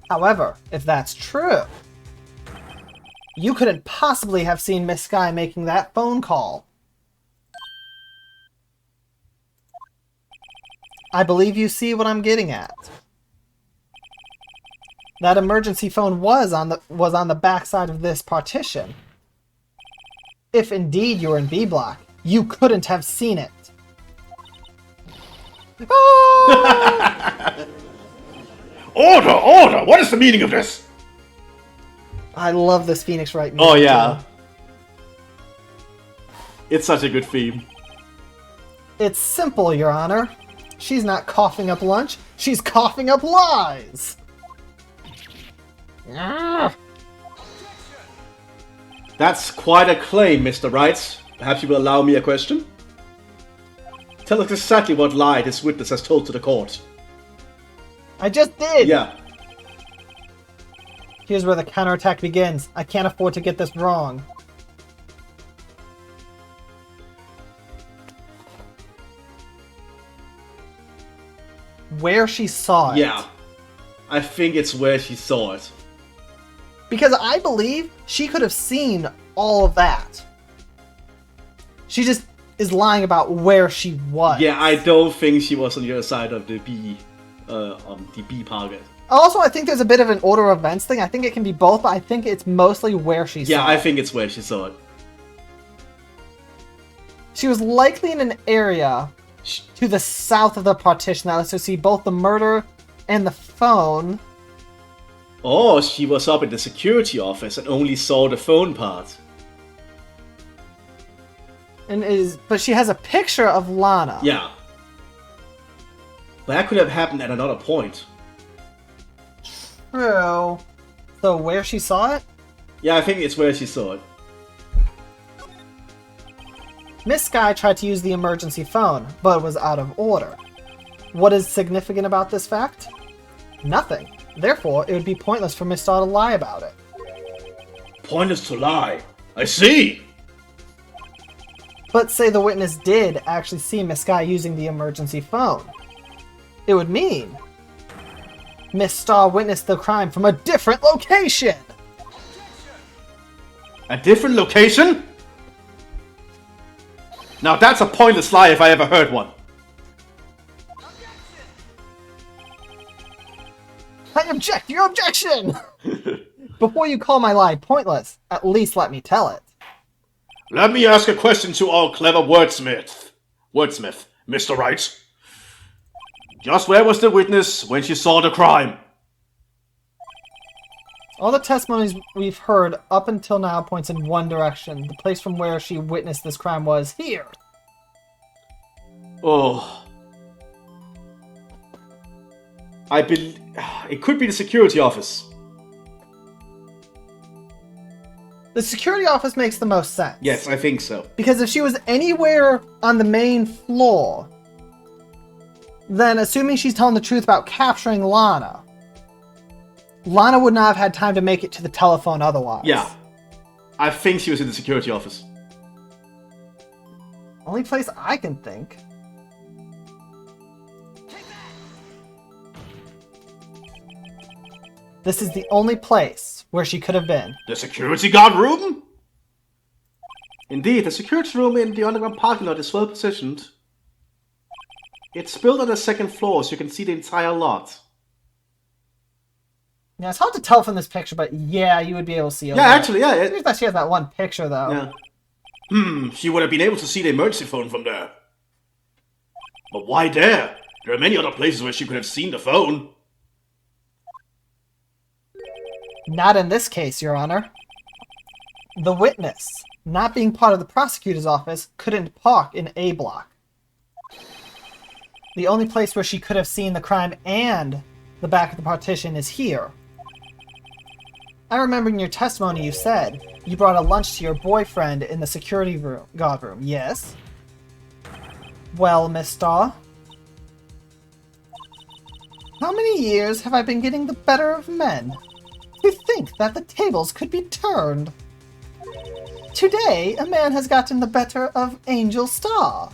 However, if that's true, you couldn't possibly have seen Miss Sky making that phone call. I believe you see what I'm getting at. That emergency phone was on the back side of this partition. If indeed you were in B block, you couldn't have seen it. Ah! Order! What is the meaning of this? I love this Phoenix Wright music. Oh yeah. It's such a good theme. It's simple, Your Honor. She's not coughing up lunch, she's coughing up lies! Ah. That's quite a claim, Mr. Wright. Perhaps you will allow me a question? Tell us exactly what lie this witness has told to the court. I just did! Yeah. Here's where the counterattack begins. I can't afford to get this wrong. Where she saw it. Yeah. I think it's where she saw it. Because I believe she could have seen all of that. She just is lying about where she was. Yeah, I don't think she was on the other side of the B target. Also, I think there's a bit of an order of events thing. I think it can be both, but I think it's mostly where she saw it. Yeah, I think it's where she saw it. She was likely in an area to the south of the partition that lets her see both the murder and the phone. Or she was up in the security office and only saw the phone part. But she has a picture of Lana. Yeah. But that could have happened at another point. True. So where she saw it? Yeah, I think it's where she saw it. Miss Sky tried to use the emergency phone, but it was out of order. What is significant about this fact? Nothing. Therefore, it would be pointless for Miss Star to lie about it. Pointless to lie. I see! But say the witness did actually see Miss Sky using the emergency phone. It would mean Miss Star witnessed the crime from a different location! A different location? Now that's a pointless lie if I ever heard one. I object your objection! Before you call my lie pointless, at least let me tell it. Let me ask a question to our clever wordsmith, Mr. Wright. Just where was the witness when she saw the crime? All the testimonies we've heard up until now points in one direction. The place from where she witnessed this crime was here. Oh. It could be the security office. The security office makes the most sense. Yes, I think so. Because if she was anywhere on the main floor, then assuming she's telling the truth about capturing Lana would not have had time to make it to the telephone otherwise. Yeah. I think she was in the security office. Only place I can think. This is the only place where she could have been. The security guard room? Indeed, the security room in the underground parking lot is well positioned. It's built on the second floor, so you can see the entire lot. Yeah, it's hard to tell from this picture, but yeah, you would be able to see. Yeah, actually, yeah. I think that she has that one picture, though. Yeah. She would have been able to see the emergency phone from there. But why there? There are many other places where she could have seen the phone. Not in this case, Your Honor. The witness, not being part of the prosecutor's office, couldn't park in A block. The only place where she could have seen the crime and the back of the partition is here. I remember in your testimony you said you brought a lunch to your boyfriend in the security guard room, yes? Well, Miss Starr, how many years have I been getting the better of men? To think that the tables could be turned. Today, a man has gotten the better of Angel Starr.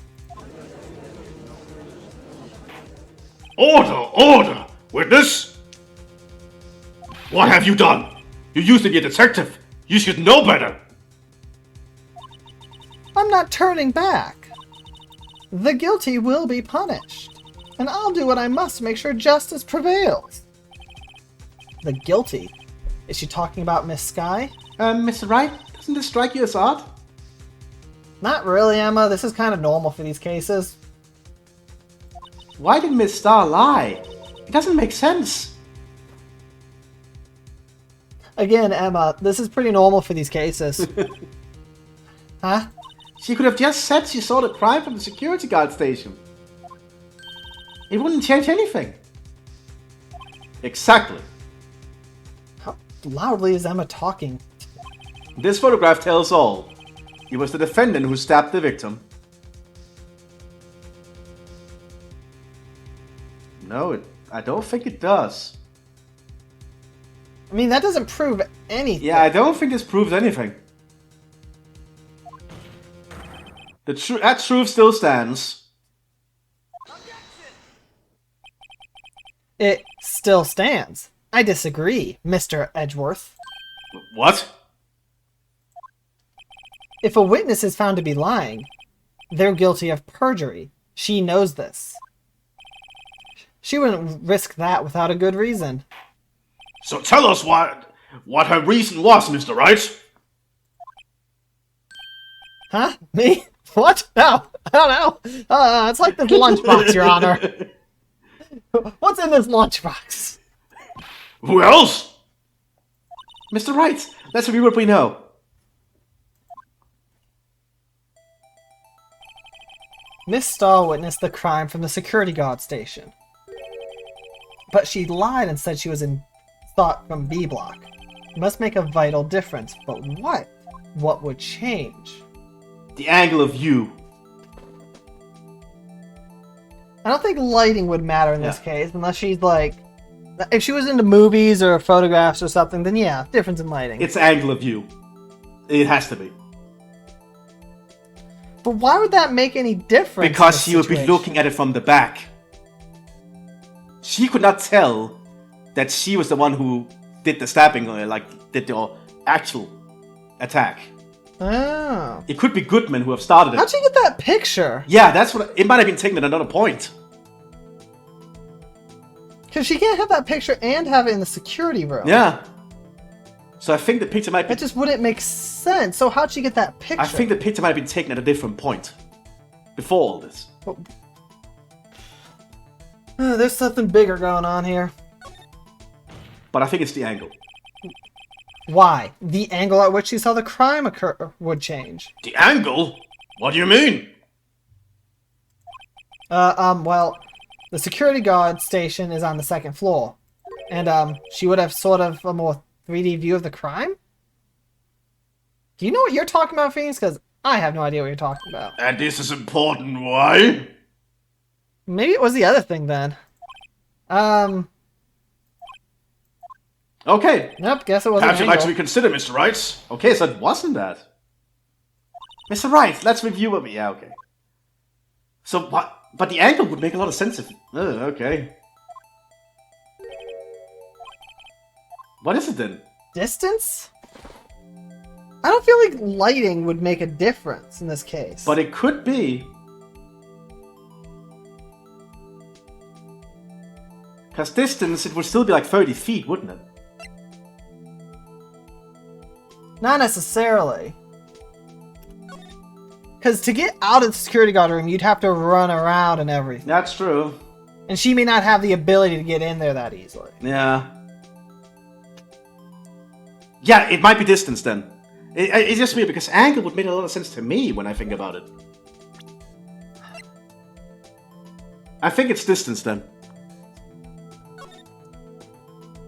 Order! Order! Witness! What have you done? You used to be a detective. You should know better. I'm not turning back. The guilty will be punished, and I'll do what I must to make sure justice prevails. The guilty? Is she talking about Miss Sky? Mr. Wright, doesn't this strike you as odd? Not really, Emma. This is kind of normal for these cases. Why did Miss Starr lie? It doesn't make sense. Again, Emma, this is pretty normal for these cases. Huh? She could have just said she saw the crime from the security guard station. It wouldn't change anything. Exactly. How loudly is Emma talking? This photograph tells all. It was the defendant who stabbed the victim. No, I don't think it does. I mean, that doesn't prove anything. Yeah, I don't think this proves anything. That truth still stands. It still stands. I disagree, Mr. Edgeworth. What? If a witness is found to be lying, they're guilty of perjury. She knows this. She wouldn't risk that without a good reason. So tell us what her reason was, Mr. Wright. Huh? Me? What? No, I don't know. It's like this lunchbox, Your Honor. What's in this lunchbox? Who else? Mr. Wright, let's review what we know. Miss Starr witnessed the crime from the security guard station. But she lied and said she was in thought from B block. It must make a vital difference, but what? What would change? The angle of view. I don't think lighting would matter in this case, unless she's like... If she was into movies or photographs or something, then yeah, difference in lighting. It's angle of view. It has to be. But why would that make any difference? Because she would be looking at it from the back. She could not tell that she was the one who did the stabbing, or did the actual attack. Oh. It could be Goodman who have started it. How'd you get that picture? Yeah, that's what... It might have been taken at another point. Because she can't have that picture and have it in the security room. Yeah. So I think the picture might be... That just wouldn't make sense. So how'd she get that picture? I think the picture might have been taken at a different point. Before all this. There's something bigger going on here. But I think it's the angle. Why? The angle at which she saw the crime occur would change. The angle? What do you mean? Well, the security guard station is on the second floor. And, she would have sort of a more 3D view of the crime? Do you know what you're talking about, Phoenix? Because I have no idea what you're talking about. And this is important, why? Maybe it was the other thing, then. Okay. Nope, guess it wasn't Perhaps an you'd like to angle. reconsider, Mr. Wright. Okay, so it wasn't that. Mr. Wright, let's review what we... Yeah, okay. So, what... But the angle would make a lot of sense if... okay. What is it then? Distance? I don't feel like lighting would make a difference in this case. But it could be... Because distance, it would still be like 30 feet, wouldn't it? Not necessarily. Because to get out of the security guard room, you'd have to run around and everything. That's true. And she may not have the ability to get in there that easily. Yeah. Yeah, it might be distance then. It's just weird because angle would make a lot of sense to me when I think about it. I think it's distance then.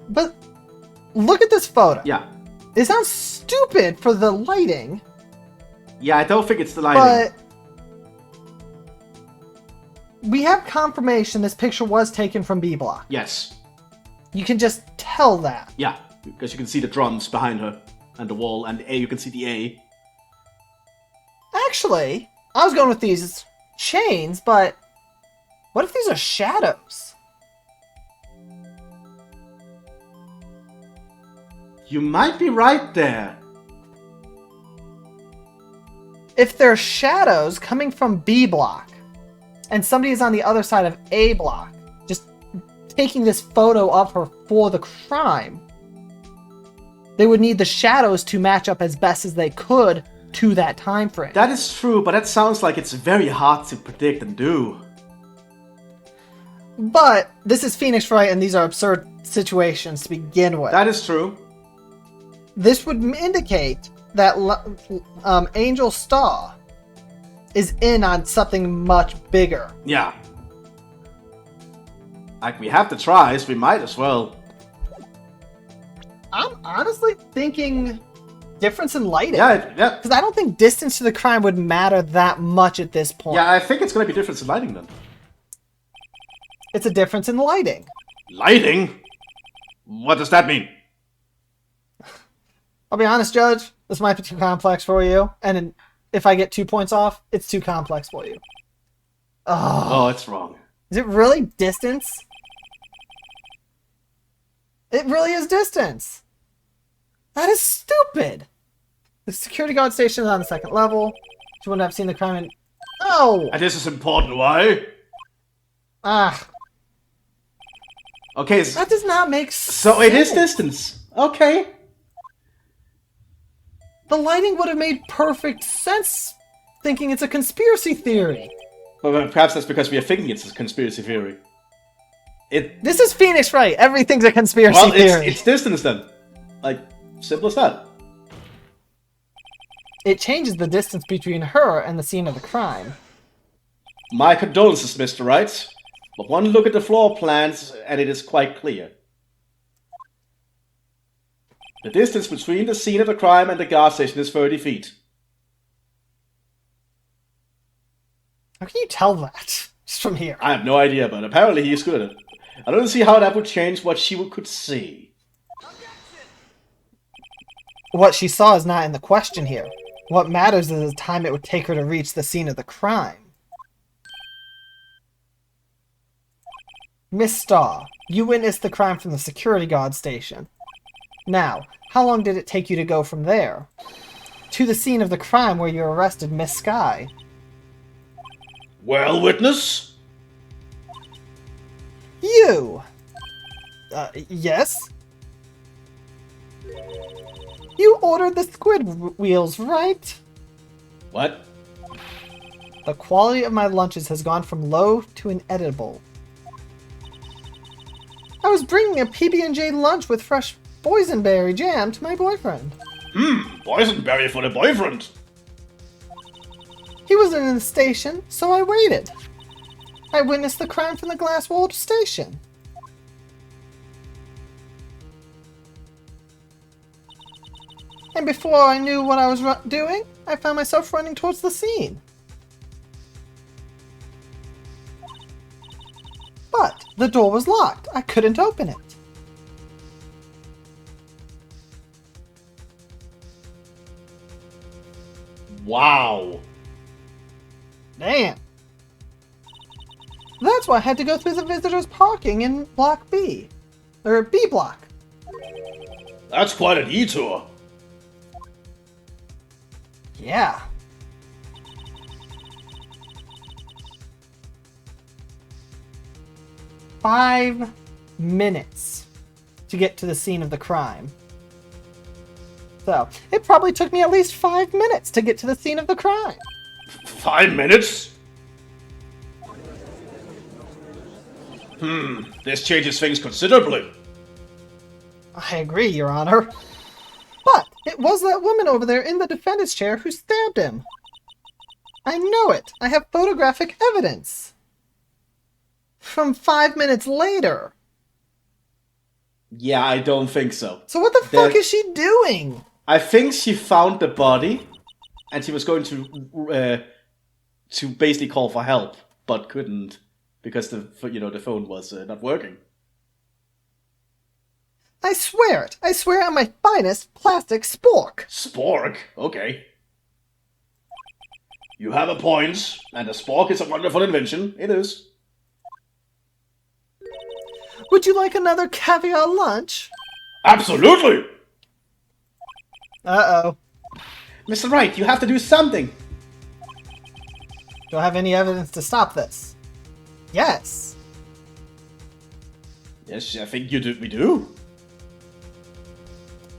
But look at this photo. Yeah. It sounds stupid for the lighting. Yeah, I don't think it's the lighting. But we have confirmation this picture was taken from B Block. Yes. You can just tell that. Yeah, because you can see the drums behind her and the wall, and you can see the A. Actually, I was going with these chains, but what if these are shadows? You might be right there. If they're shadows coming from B Block, and somebody is on the other side of A Block, just taking this photo of her for the crime, they would need the shadows to match up as best as they could to that time frame. That is true, but that sounds like it's very hard to predict and do. But this is Phoenix Wright, and these are absurd situations to begin with. That is true. This would indicate that Angel Star is in on something much bigger. Yeah. Like, we have the tries, we might as well. I'm honestly thinking difference in lighting. Yeah. Because I don't think distance to the crime would matter that much at this point. Yeah, I think it's gonna be difference in lighting then. It's a difference in lighting. Lighting? What does that mean? I'll be honest, Judge. This might be too complex for you. And if I get 2 points off, it's too complex for you. Oh, it's wrong. Is it really distance? It really is distance. That is stupid. The security guard station is on the second level. She wouldn't have seen the crime in... No! And this is important, why? Ah. Okay, That does not make sense. so it is distance. Okay. The lighting would have made perfect sense thinking it's a conspiracy theory. But perhaps that's because we are thinking it's a conspiracy theory. This is Phoenix Wright. Everything's a conspiracy Well, theory. it's distance then. Like, simple as that. It changes the distance between her and the scene of the crime. My condolences, Mr. Wright. But one look at the floor plans and it is quite clear. The distance between the scene of the crime and the gas station is 30 feet. How can you tell that? Just from here. I have no idea, but apparently he's good at it. I don't see how that would change what she could see. What she saw is not in the question here. What matters is the time it would take her to reach the scene of the crime. Miss Starr, you witnessed the crime from the security guard station. Now, how long did it take you to go from there to the scene of the crime where you arrested Miss Sky? Well, witness? You! Yes? You ordered the squid wheels, right? What? The quality of my lunches has gone from low to inedible. I was bringing a PB&J lunch with fresh boysenberry jam to my boyfriend. Boysenberry for the boyfriend. He wasn't in the station, so I waited. I witnessed the crime from the glass-walled station. And before I knew what I was doing, I found myself running towards the scene. But the door was locked. I couldn't open it. Wow. Damn. That's why I had to go through the visitors' parking in Block B. Or B Block. That's quite a detour. Yeah. Five minutes to get to the scene of the crime. So, it probably took me at least 5 minutes to get to the scene of the crime. 5 minutes? This changes things considerably. I agree, Your Honor. But it was that woman over there in the defendant's chair who stabbed him. I know it. I have photographic evidence. From 5 minutes later. Yeah, I don't think so. So what the fuck is she doing? I think she found the body, and she was going to basically call for help, but couldn't because the phone was not working. I swear it. I swear on my finest plastic spork. Spork? Okay. You have a point, and a spork is a wonderful invention. It is. Would you like another caviar lunch? Absolutely! Uh-oh. Mr. Wright, you have to do something. Do I have any evidence to stop this? Yes. Yes, I think we do.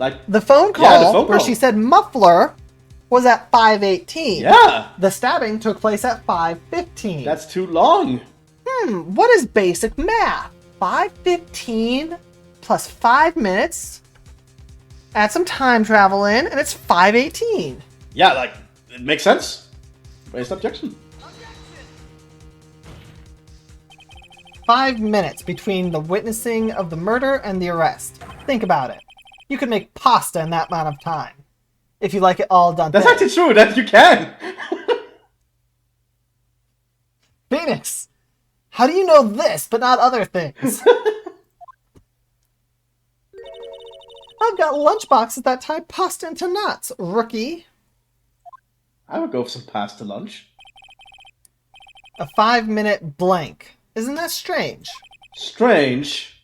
Like the phone call where she said muffler was at 5:18. Yeah. The stabbing took place at 5:15. That's too long. What is basic math? 5:15 plus 5 minutes. Add some time travel in, and it's 5:18. Yeah, like, it makes sense. Raised objection. 5 minutes between the witnessing of the murder and the arrest. Think about it. You could make pasta in that amount of time. If you like it all done. That's actually true, that you can. Phoenix, how do you know this, but not other things? I've got lunchboxes that tie pasta into knots, rookie. I would go for some pasta lunch. A 5-minute blank. Isn't that strange? Strange?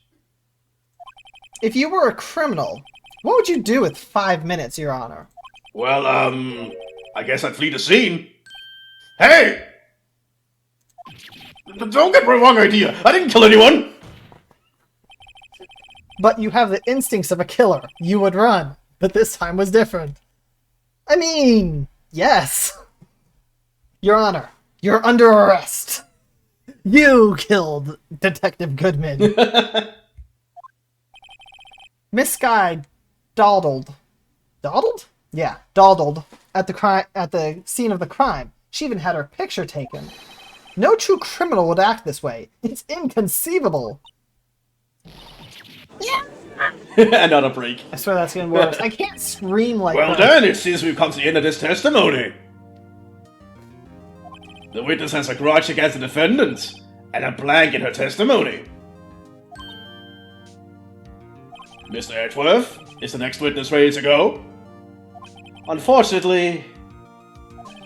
If you were a criminal, what would you do with 5 minutes, Your Honor? Well, I guess I'd flee the scene. Hey! Don't get the wrong idea. I didn't kill anyone. But you have the instincts of a killer. You would run. But this time was different. I mean, yes. Your Honor, you're under arrest. You killed Detective Goodman. Miss Guy dawdled. Dawdled? Yeah, dawdled at the scene of the crime. She even had her picture taken. No true criminal would act this way. It's inconceivable. Yeah. Another break. I swear that's getting worse. I can't scream like well that. Well then, it seems we've come to the end of this testimony. The witness has a grudge against the defendant, and a blank in her testimony. Mr. Edgeworth, is the next witness ready to go? Unfortunately,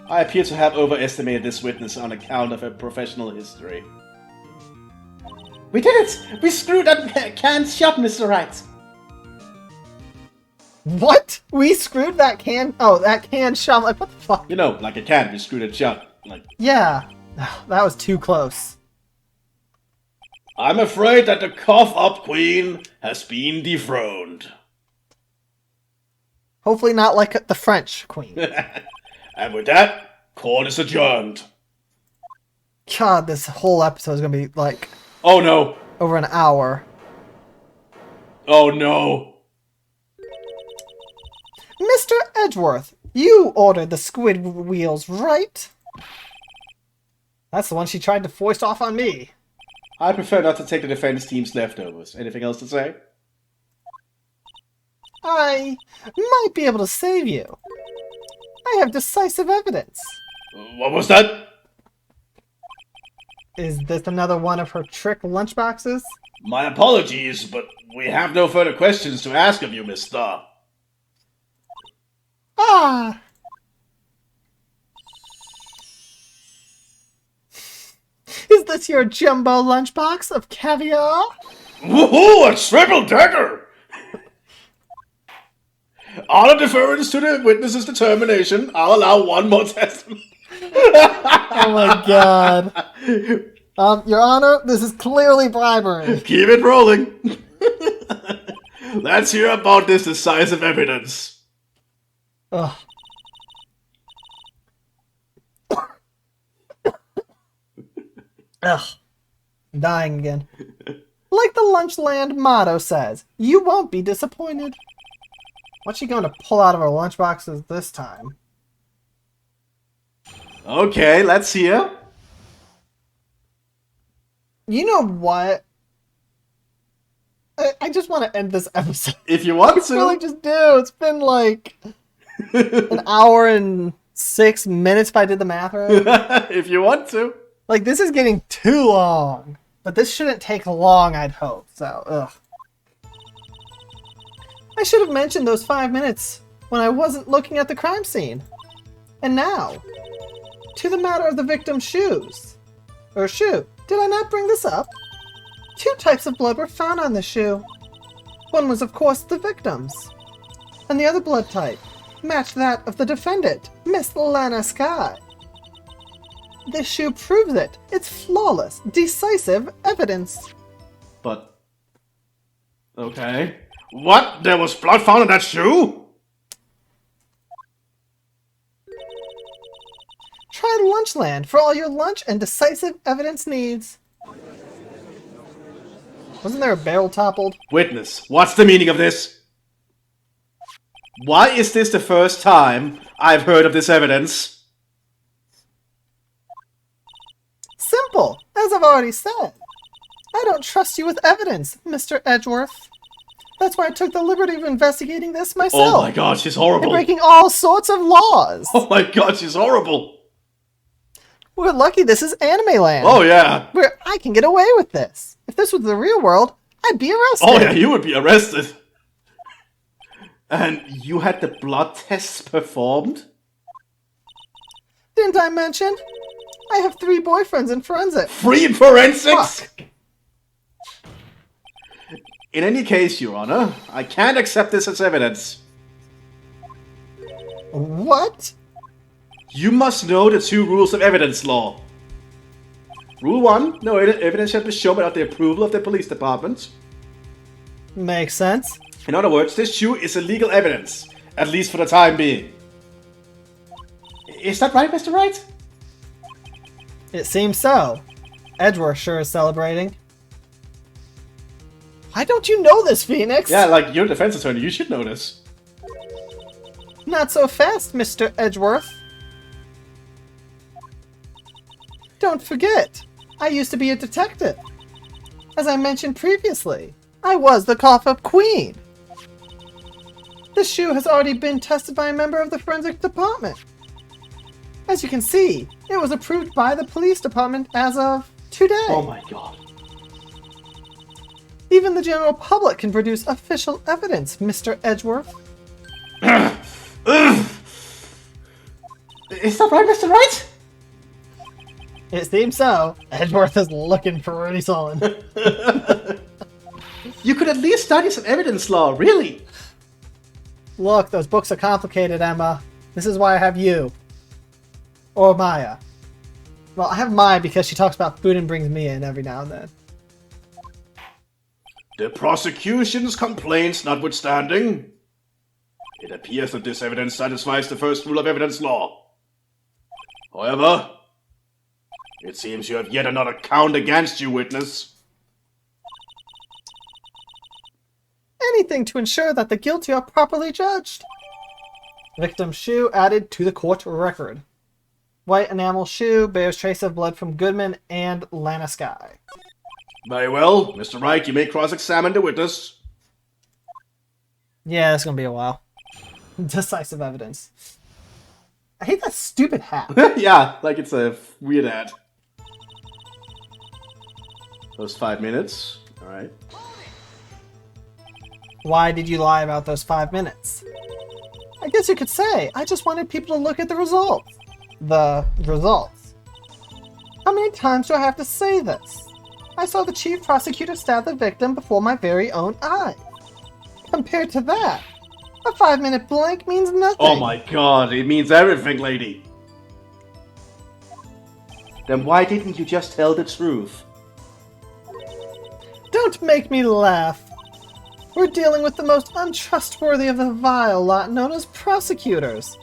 I appear to have overestimated this witness on account of her professional history. We did it! We screwed that can shut, Mr. Wright! What? We screwed that can? Oh, that can shut. Like, what the fuck? You know, like a can, we screwed it shut. Like. Yeah. That was too close. I'm afraid that the cough-up queen has been dethroned. Hopefully not like the French queen. And with that, court is adjourned. God, this whole episode is going to be like Oh no. over an hour. Oh no. Mr. Edgeworth, you ordered the squid wheels, right? That's the one she tried to foist off on me. I prefer not to take the defense team's leftovers. Anything else to say? I might be able to save you. I have decisive evidence. What was that? Is this another one of her trick lunchboxes? My apologies, but we have no further questions to ask of you, Miss Star. Ah! Is this your jumbo lunchbox of caviar? Woohoo! A triple decker! On a deference to the witness's determination, I'll allow one more testimony. Oh my god. Your Honor, this is clearly bribery. Keep it rolling. Let's hear about this decisive evidence. Ugh. Ugh. I'm dying again. Like the Lunchland motto says, you won't be disappointed. What's she going to pull out of her lunchboxes this time? Okay, let's hear. You know what? I just want to end this episode. If you want I really to. just do. It's been like an hour and 6 minutes if I did the math right. If you want to. Like, this is getting too long. But this shouldn't take long, I'd hope. So, ugh. I should have mentioned those 5 minutes when I wasn't looking at the crime scene. And now, to the matter of the victim's shoes. Or shoe. Did I not bring this up? 2 types of blood were found on the shoe. One was, of course, the victim's. And the other blood type matched that of the defendant, Miss Lana Sky. This shoe proves it. It's flawless, decisive evidence. But. Okay. What? There was blood found in that shoe? Try Lunchland for all your lunch and decisive evidence needs. Wasn't there a barrel toppled? Witness, what's the meaning of this? Why is this the first time I've heard of this evidence? Simple, as I've already said. I don't trust you with evidence, Mr. Edgeworth. That's why I took the liberty of investigating this myself. Oh my god, she's horrible. And breaking all sorts of laws. Oh my god, she's horrible. We're lucky this is Anime Land. Oh yeah. Where I can get away with this. If this was the real world, I'd be arrested. Oh yeah, you would be arrested. And you had the blood tests performed? Didn't I mention? I have 3 boyfriends in forensics. Free in forensics? Fuck. In any case, Your Honor, I can't accept this as evidence. What? You must know the 2 rules of evidence law. Rule 1, no evidence shall be shown without the approval of the police department. Makes sense. In other words, this shoe is illegal evidence, at least for the time being. Is that right, Mr. Wright? It seems so. Edgeworth sure is celebrating. Why don't you know this, Phoenix? Yeah, like, you're a defense attorney, you should know this. Not so fast, Mr. Edgeworth. Don't forget, I used to be a detective. As I mentioned previously, I was the cough-up queen. This shoe has already been tested by a member of the forensic department. As you can see, it was approved by the police department as of today. Oh my god. Even the general public can produce official evidence, Mr. Edgeworth. Is that right, Mr. Wright? It seems so. Edgeworth is looking pretty sullen. You could at least study some evidence law, really. Look, those books are complicated, Emma. This is why I have you. Or Maya. Well, I have Maya because she talks about food and brings me in every now and then. The prosecution's complaints notwithstanding, It appears that this evidence satisfies the first rule of evidence law. However, it seems you have yet another count against you, witness. Anything to ensure that the guilty are properly judged. Victim's shoe added to the court record. White enamel shoe bears trace of blood from Goodman and Lana Sky. Very well, Mr. Wright, you may cross-examine the witness. Yeah, it's gonna be a while. Decisive evidence. I hate that stupid hat. Yeah, like it's a weird ad. Those 5 minutes. Alright. Why did you lie about those 5 minutes? I guess you could say, I just wanted people to look at the results. The results. How many times do I have to say this? I saw the chief prosecutor stab the victim before my very own eyes. Compared to that, a 5-minute blank means nothing. Oh my god, it means everything, lady. Then why didn't you just tell the truth? Don't make me laugh. We're dealing with the most untrustworthy of the vile lot known as prosecutors.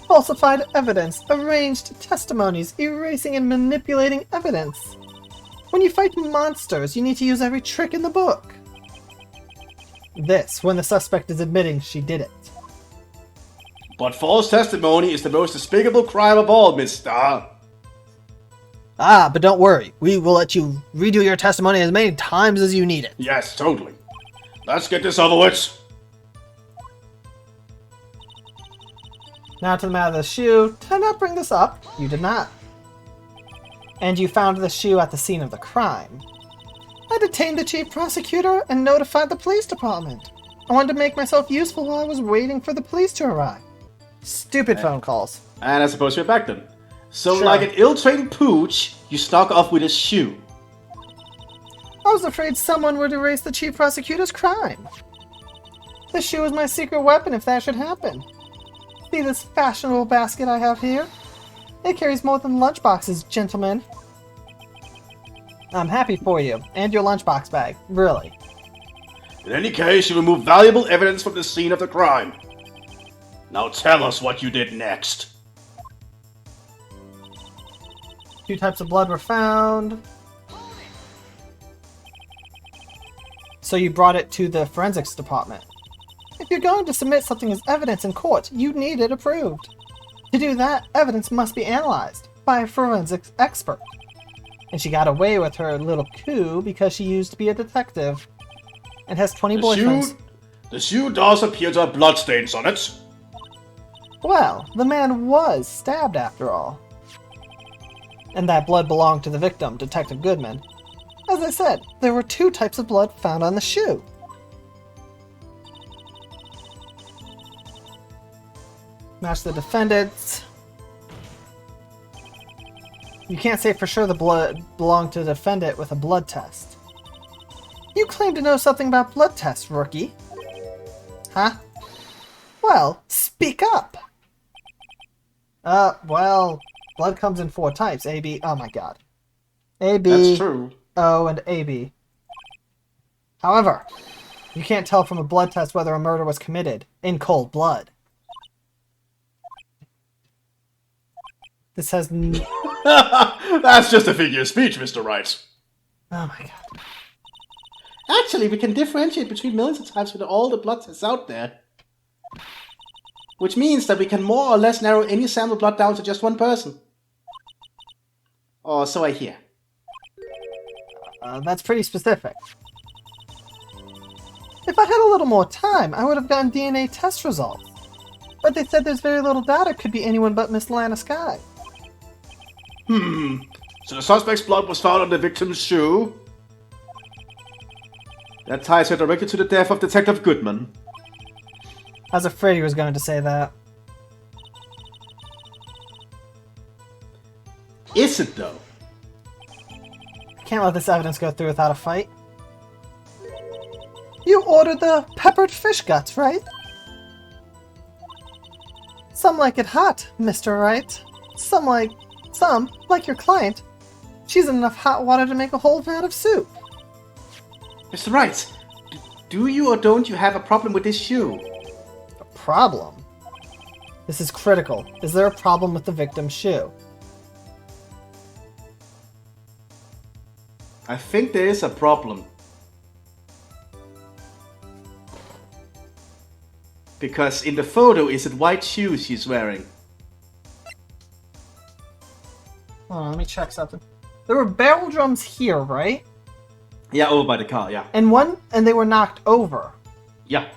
Falsified evidence, arranged testimonies, erasing and manipulating evidence. When you fight monsters, you need to use every trick in the book. This, when the suspect is admitting she did it. But false testimony is the most despicable crime of all, Miss Starr. Ah, but don't worry. We will let you redo your testimony as many times as you need it. Yes, totally. Let's get this over with. Now to the matter of the shoe. Did I not bring this up? You did not. And you found the shoe at the scene of the crime. I detained the chief prosecutor and notified the police department. I wanted to make myself useful while I was waiting for the police to arrive. Stupid phone calls. And I suppose you're back then. So Sure. like an ill-trained pooch, you stalk off with a shoe. I was afraid someone would erase the chief prosecutor's crime. The shoe is my secret weapon if that should happen. See this fashionable basket I have here? It carries more than lunchboxes, gentlemen. I'm happy for you, and your lunchbox bag, really. In any case, you remove valuable evidence from the scene of the crime. Now tell us what you did next. 2 types of blood were found. So you brought it to the forensics department. If you're going to submit something as evidence in court, you need it approved. To do that, evidence must be analyzed by a forensics expert. And she got away with her little coup because she used to be a detective and has 20 boyfriends. The shoe does appear to have bloodstains on it. Well, the man was stabbed after all. And that blood belonged to the victim, Detective Goodman. As I said, there were 2 types of blood found on the shoe. Match the defendants. You can't say for sure the blood belonged to the defendant with a blood test. You claim to know something about blood tests, rookie. Huh? Well, speak up! Well, blood comes in 4 types. A, B, oh my god. A, B, That's true. O, and AB. However, you can't tell from a blood test whether a murder was committed in cold blood. This has That's just a figure of speech, Mr. Wright. oh my god. Actually, we can differentiate between millions of types with all the blood tests out there. Which means that we can more or less narrow any sample blood down to just one person. Or so I hear. That's pretty specific. If I had a little more time, I would have gotten DNA test results. But they said there's very little doubt it could be anyone but Miss Lana Sky. So the suspect's blood was found on the victim's shoe. That ties her directly to the death of Detective Goodman. I was afraid he was going to say that. Is it though? Can't let this evidence go through without a fight. You ordered the peppered fish guts, right? Some like it hot, Mr. Wright. Some, like your client, she's in enough hot water to make a whole vat of soup. Mr. Wright, do you or don't you have a problem with this shoe? A problem? This is critical. Is there a problem with the victim's shoe? I think there is a problem. Because in the photo, is it white shoes she's wearing? Hold on, let me check something. There were barrel drums here, right? Yeah, over by the car, yeah. And they were knocked over. Yeah.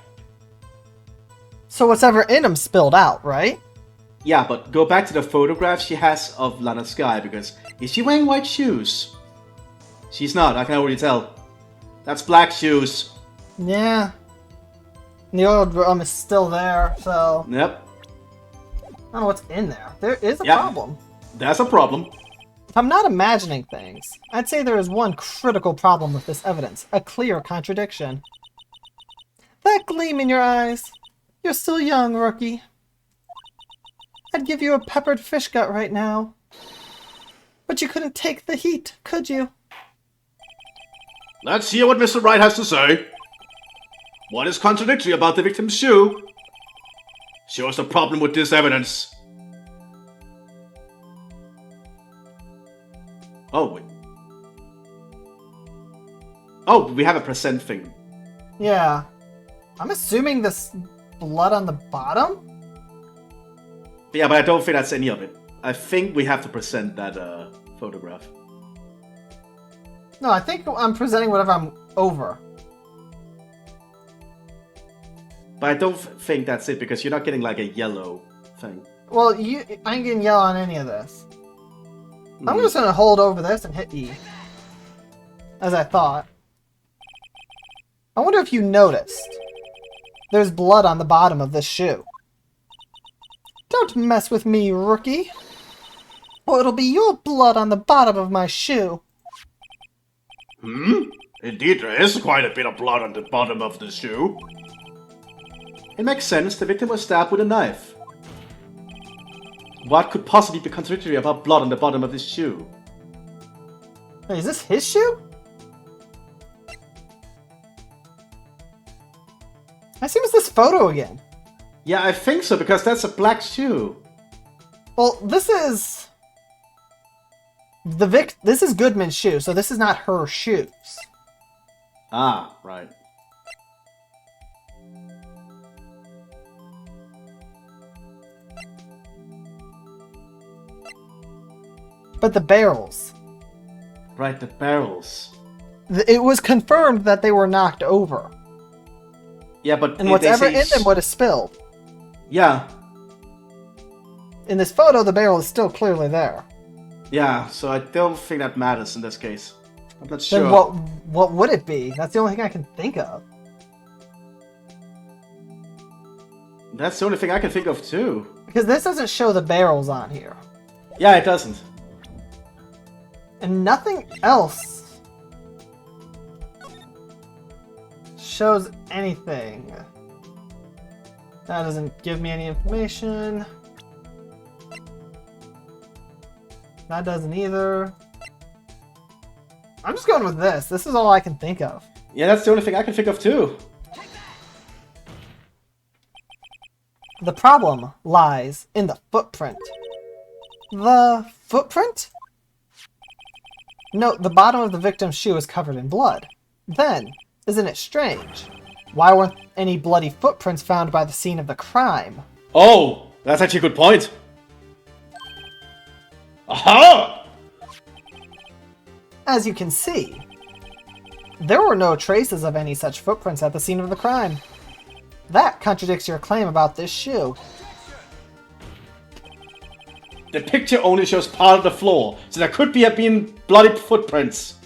So whatever in them spilled out, right? Yeah, but go back to the photograph she has of Lana Sky, because is she wearing white shoes? She's not, I can already tell. That's black shoes. Yeah. And the oil drum is still there, so... Yep. I don't know what's in there. There is a Yep. problem. That's a problem. If I'm not imagining things, I'd say there is one critical problem with this evidence. A clear contradiction. That gleam in your eyes. You're still young, rookie. I'd give you a peppered fish gut right now. But you couldn't take the heat, could you? Let's hear what Mr. Wright has to say. What is contradictory about the victim's shoe? Show us the problem with this evidence. Oh, wait. Oh, we have a percent thing. Yeah. I'm assuming this blood on the bottom? Yeah, but I don't think that's any of it. I think we have to present that photograph. No, I think I'm presenting whatever I'm over. But I don't think that's it, because you're not getting like a yellow thing. Well, I ain't getting yellow on any of this. I'm just gonna hold over this and hit E. As I thought. I wonder if you noticed. There's blood on the bottom of this shoe. Don't mess with me, rookie. Or it'll be your blood on the bottom of my shoe. Indeed, there is quite a bit of blood on the bottom of the shoe. It makes sense, the victim was stabbed with a knife. What could possibly be contradictory about blood on the bottom of this shoe? Wait, is this his shoe? I see it's this photo again. Yeah, I think so, because that's a black shoe. Well, this is... This is Goodman's shoe, so this is not her shoes. Ah, right. But the barrels. Right, the barrels. It was confirmed that they were knocked over. Yeah, but... And whatever in them would have spilled. Yeah. In this photo, the barrel is still clearly there. Yeah, so I don't think that matters in this case. I'm not sure. Then what would it be? That's the only thing I can think of. That's the only thing I can think of too. Because this doesn't show the barrels on here. Yeah, it doesn't. And nothing else shows anything. That doesn't give me any information. That doesn't either. I'm just going with this. This is all I can think of. Yeah, that's the only thing I can think of too. The problem lies in the footprint. The footprint? Note, the bottom of the victim's shoe is covered in blood. Then, isn't it strange? Why weren't any bloody footprints found by the scene of the crime? Oh, that's actually a good point. Aha! As you can see, there were no traces of any such footprints at the scene of the crime. That contradicts your claim about this shoe. The picture only shows part of the floor, so there could have been bloody footprints.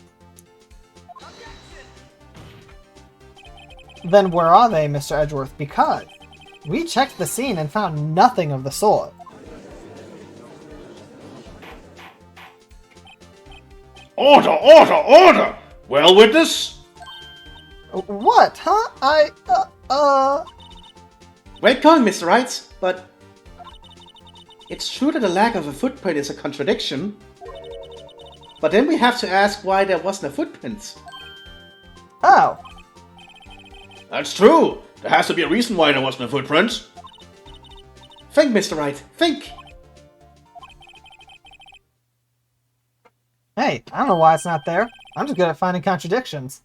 Then where are they, Mr. Edgeworth? Because we checked the scene and found nothing of the sort. Order, order, order! Well, witness? What, huh? Great going, Mr. Wright, but... It's true that the lack of a footprint is a contradiction. But then we have to ask why there wasn't a footprint. Oh. That's true. There has to be a reason why there wasn't a footprint. Think, Mr. Wright, think! Hey, I don't know why it's not there. I'm just good at finding contradictions.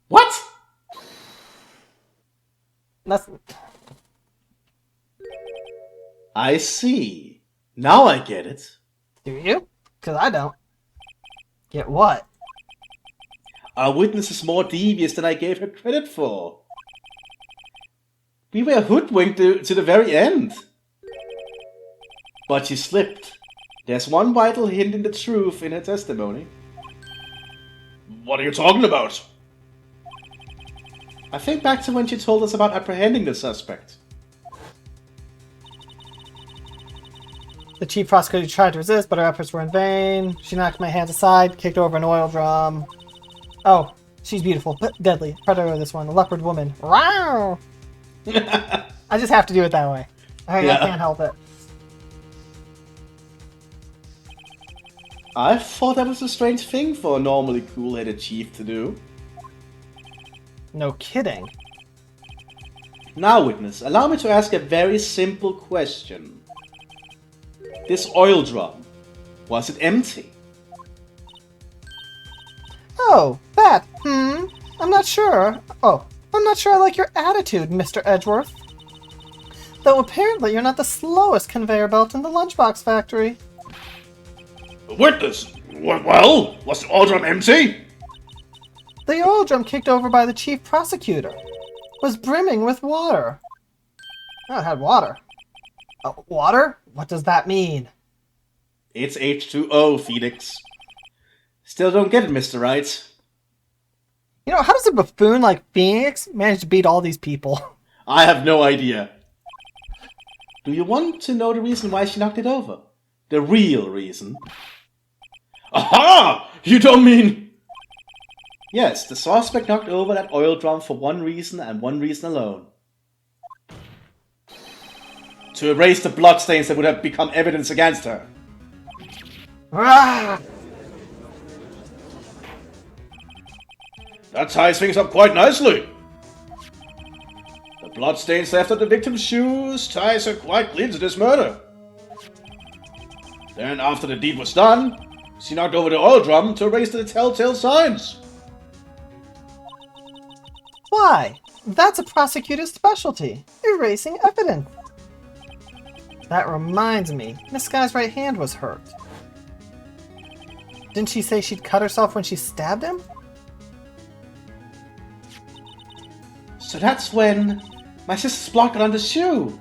What? That's... I see. Now I get it. Do you? Because I don't. Get what? Our witness is more devious than I gave her credit for. We were hoodwinked to the very end. But she slipped. There's one vital hint in the truth in her testimony. What are you talking about? I think back to when she told us about apprehending the suspect. The chief prosecutor tried to resist, but her efforts were in vain. She knocked my hands aside, kicked over an oil drum. Oh, she's beautiful, but deadly. Predator, this one. A leopard woman. Wow! I just have to do it that way. I can't help it. I thought that was a strange thing for a normally cool-headed chief to do. No kidding. Now, witness, allow me to ask a very simple question. This oil drum, was it empty? Oh, that, I'm not sure. Oh, I'm not sure I like your attitude, Mr. Edgeworth. Though apparently you're not the slowest conveyor belt in the lunchbox factory. Witness, well, was the oil drum empty? The oil drum kicked over by the chief prosecutor was brimming with water. Oh, it had water. Water? What does that mean? It's H2O, Phoenix. Still don't get it, Mr. Wright. You know, how does a buffoon like Phoenix manage to beat all these people? I have no idea. Do you want to know the reason why she knocked it over? The real reason? Aha! You don't mean... Yes, the suspect knocked over that oil drum for one reason and one reason alone. To erase the bloodstains that would have become evidence against her. Ah! That ties things up quite nicely. The bloodstains left on the victim's shoes ties her quite clean to this murder. Then, after the deed was done, she knocked over the oil drum to erase the telltale signs. Why? That's a prosecutor's specialty. Erasing evidence. That reminds me, Miss Sky's right hand was hurt. Didn't she say she'd cut herself when she stabbed him? So that's when my sister's block got on the shoe.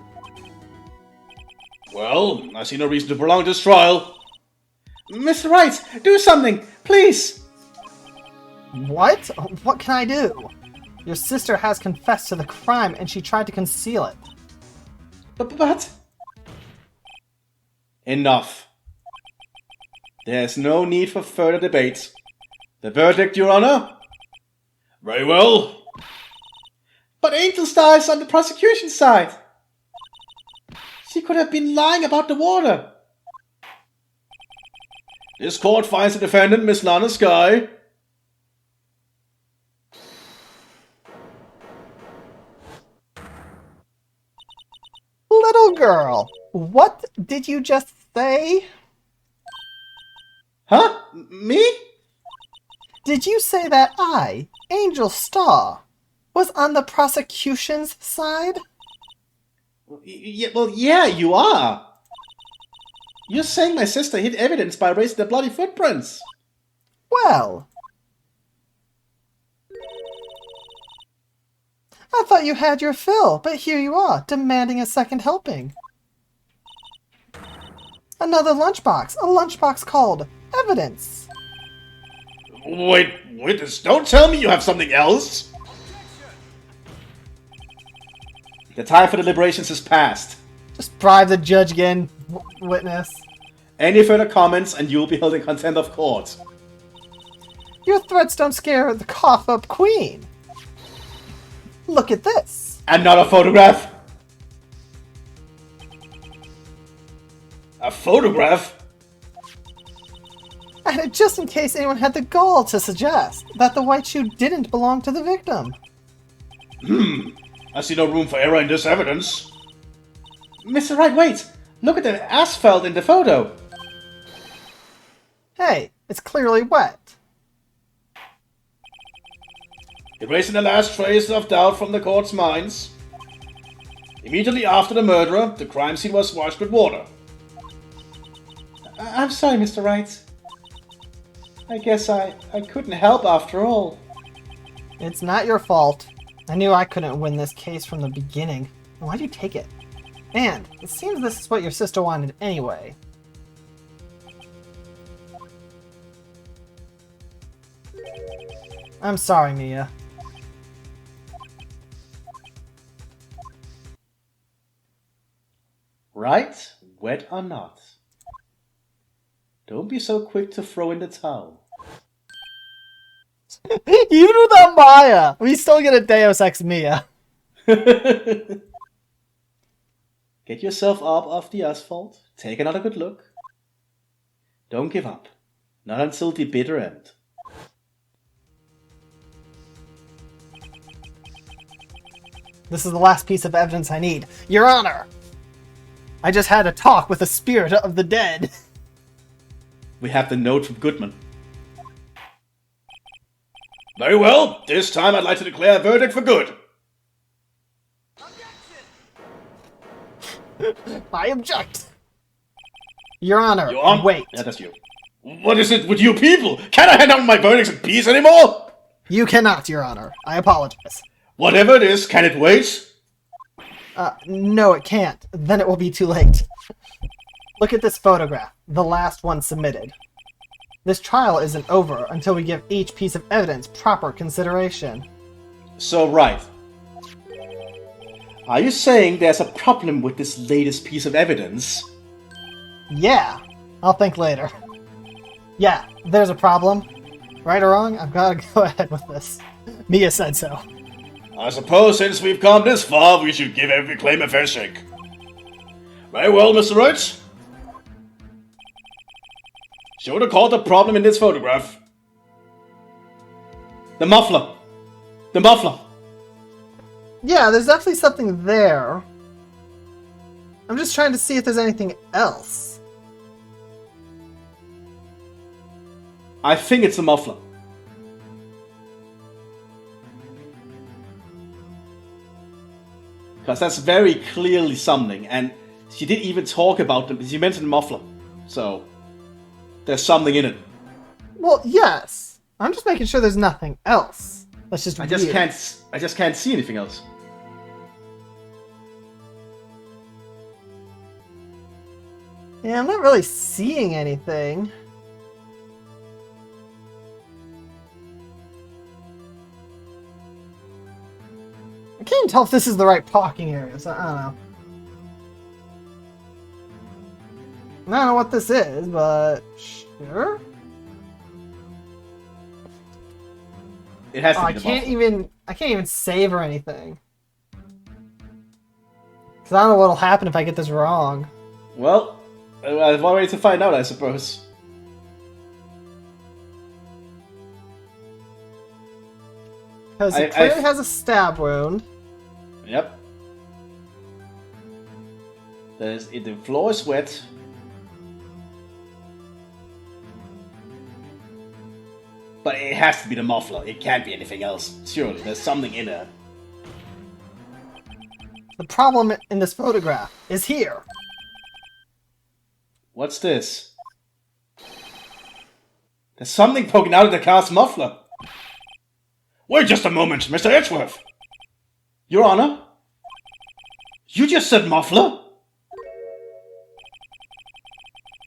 Well, I see no reason to prolong this trial. Mr. Wright, do something, please! What? What can I do? Your sister has confessed to the crime and she tried to conceal it. But... Enough. There's no need for further debate. The verdict, Your Honor? Very well. But Angel Star is on the prosecution side. She could have been lying about the water. This court finds the defendant, Miss Lana Sky. Little girl, what did you just say? Huh? Me? Did you say that I, Angel Star, was on the prosecution's side? Well, yeah, you are. You're saying my sister hid evidence by erasing the bloody footprints. Well, I thought you had your fill, but here you are, demanding a second helping. Another lunchbox, a lunchbox called Evidence. Wait, don't tell me you have something else. The time for deliberations has passed. Just bribe the judge again, witness. Any further comments and you'll be held in contempt of court. Your threats don't scare the cough-up queen. Look at this. Another photograph? A photograph? And just in case anyone had the gall to suggest that the white shoe didn't belong to the victim. I see no room for error in this evidence. Mr. Wright, wait! Look at the asphalt in the photo! Hey, it's clearly wet. Erasing the last trace of doubt from the court's minds. Immediately after the murder, the crime scene was washed with water. I'm sorry, Mr. Wright. I guess I couldn't help after all. It's not your fault. I knew I couldn't win this case from the beginning. Why'd you take it? And it seems this is what your sister wanted anyway. I'm sorry, Mia. Right? Wet or not? Don't be so quick to throw in the towel. Even without Maya, we still get a Deus Ex Mia. Get yourself up off the asphalt. Take another good look. Don't give up. Not until the bitter end. This is the last piece of evidence I need. Your Honor! I just had a talk with the spirit of the dead. We have the note from Goodman. Very well. This time I'd like to declare a verdict for good. I object. Your Honor, You're on? wait. Yeah, that's you. What is it with you people? Can't I hand out my verdicts in peace anymore? You cannot, Your Honor. I apologize. Whatever it is, can it wait? No, it can't. Then it will be too late. Look at this photograph, the last one submitted. This trial isn't over until we give each piece of evidence proper consideration. So, right. Are you saying there's a problem with this latest piece of evidence? Yeah, I'll think later. Yeah, there's a problem. Right or wrong, I've got to go ahead with this. Mia said so. I suppose since we've come this far, we should give every claim a fair shake. Very well, Mr. Wright. Show the court the problem in this photograph. The muffler. The muffler. Yeah, there's definitely something there. I'm just trying to see if there's anything else. I think it's the muffler. Because that's very clearly something, and she didn't even talk about them. She mentioned muffler, so there's something in it. Well, yes. I'm just making sure there's nothing else. That's just I weird. just can't see anything else. Yeah, I'm not really seeing anything. I can't even tell if this is the right parking area, so I don't know. I don't know what this is, but sure. It has to Oh, be the muffler. I can't even save or anything. Cause I don't know what'll happen if I get this wrong. Well, I've already to find out, I suppose. Because it clearly has a stab wound. Yep. The floor is wet. But it has to be the muffler. It can't be anything else. Surely, there's something in there. The problem in this photograph is here. What's this? There's something poking out of the car's muffler. Wait just a moment, Mr. Edgeworth. Your Honor? You just said muffler?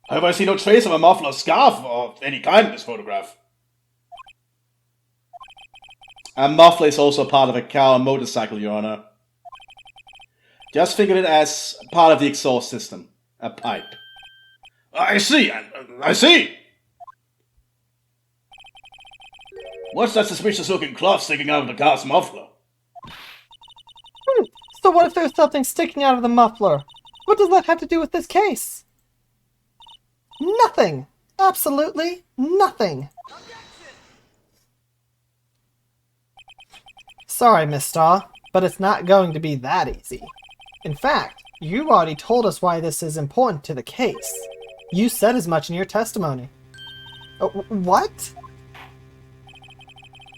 However, I see no trace of a muffler, scarf, or any kind in this photograph. A muffler is also part of a car or motorcycle, Your Honor. Just think of it as part of the exhaust system. A pipe. I see! I see! What's that suspicious looking cloth sticking out of the car's muffler? So what if there's something sticking out of the muffler? What does that have to do with this case? Nothing! Absolutely nothing! Sorry, Miss Starr, but it's not going to be that easy. In fact, You already told us why this is important to the case. You said as much in your testimony. What?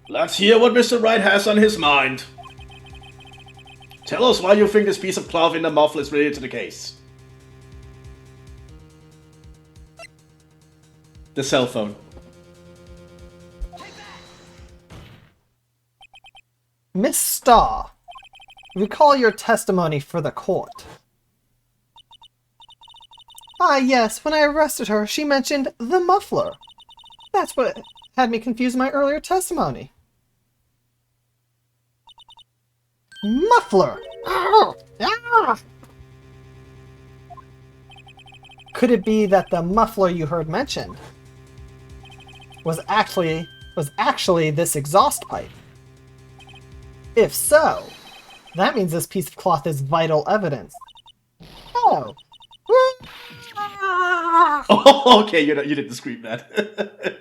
Let's hear what Mr. Wright has on his mind. Tell us why you think this piece of cloth in the muffler is related to the case. The cell phone. Miss Starr, recall your testimony for the court. Ah, yes, when I arrested her, she mentioned the muffler. That's what had me confuse my earlier testimony. Muffler! Could it be that the muffler you heard mentioned was actually this exhaust pipe? If so, that means this piece of cloth is vital evidence. Oh. Oh, okay, you didn't scream that.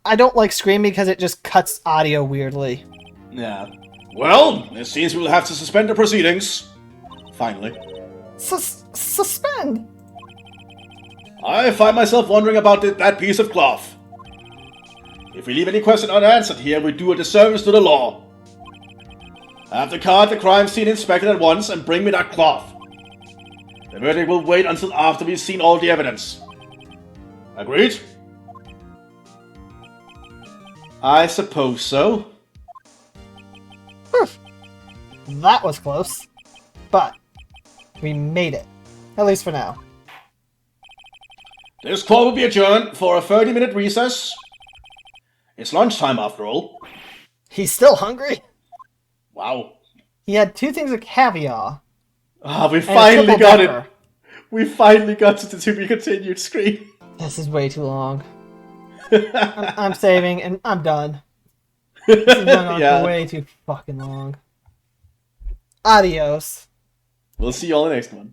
I don't like screaming because it just cuts audio weirdly. Yeah. Well, it seems we'll have to suspend the proceedings. Finally. Suspend? I find myself wondering about that piece of cloth. If we leave any question unanswered here, we do a disservice to the law. Have the car at the crime scene inspected at once and bring me that cloth. The verdict will wait until after we've seen all the evidence. Agreed? I suppose so. That was close. But we made it. At least for now. This court will be adjourned for a 30-minute recess. It's lunchtime after all. He's still hungry? Wow. He had 2 things of caviar. Ah, we and a finally triple got decker. it. We finally got to the to be continued screen. This is way too long. I'm saving and I'm done. This is going on Yeah. for way too fucking long. Adios. We'll see you all in the next one.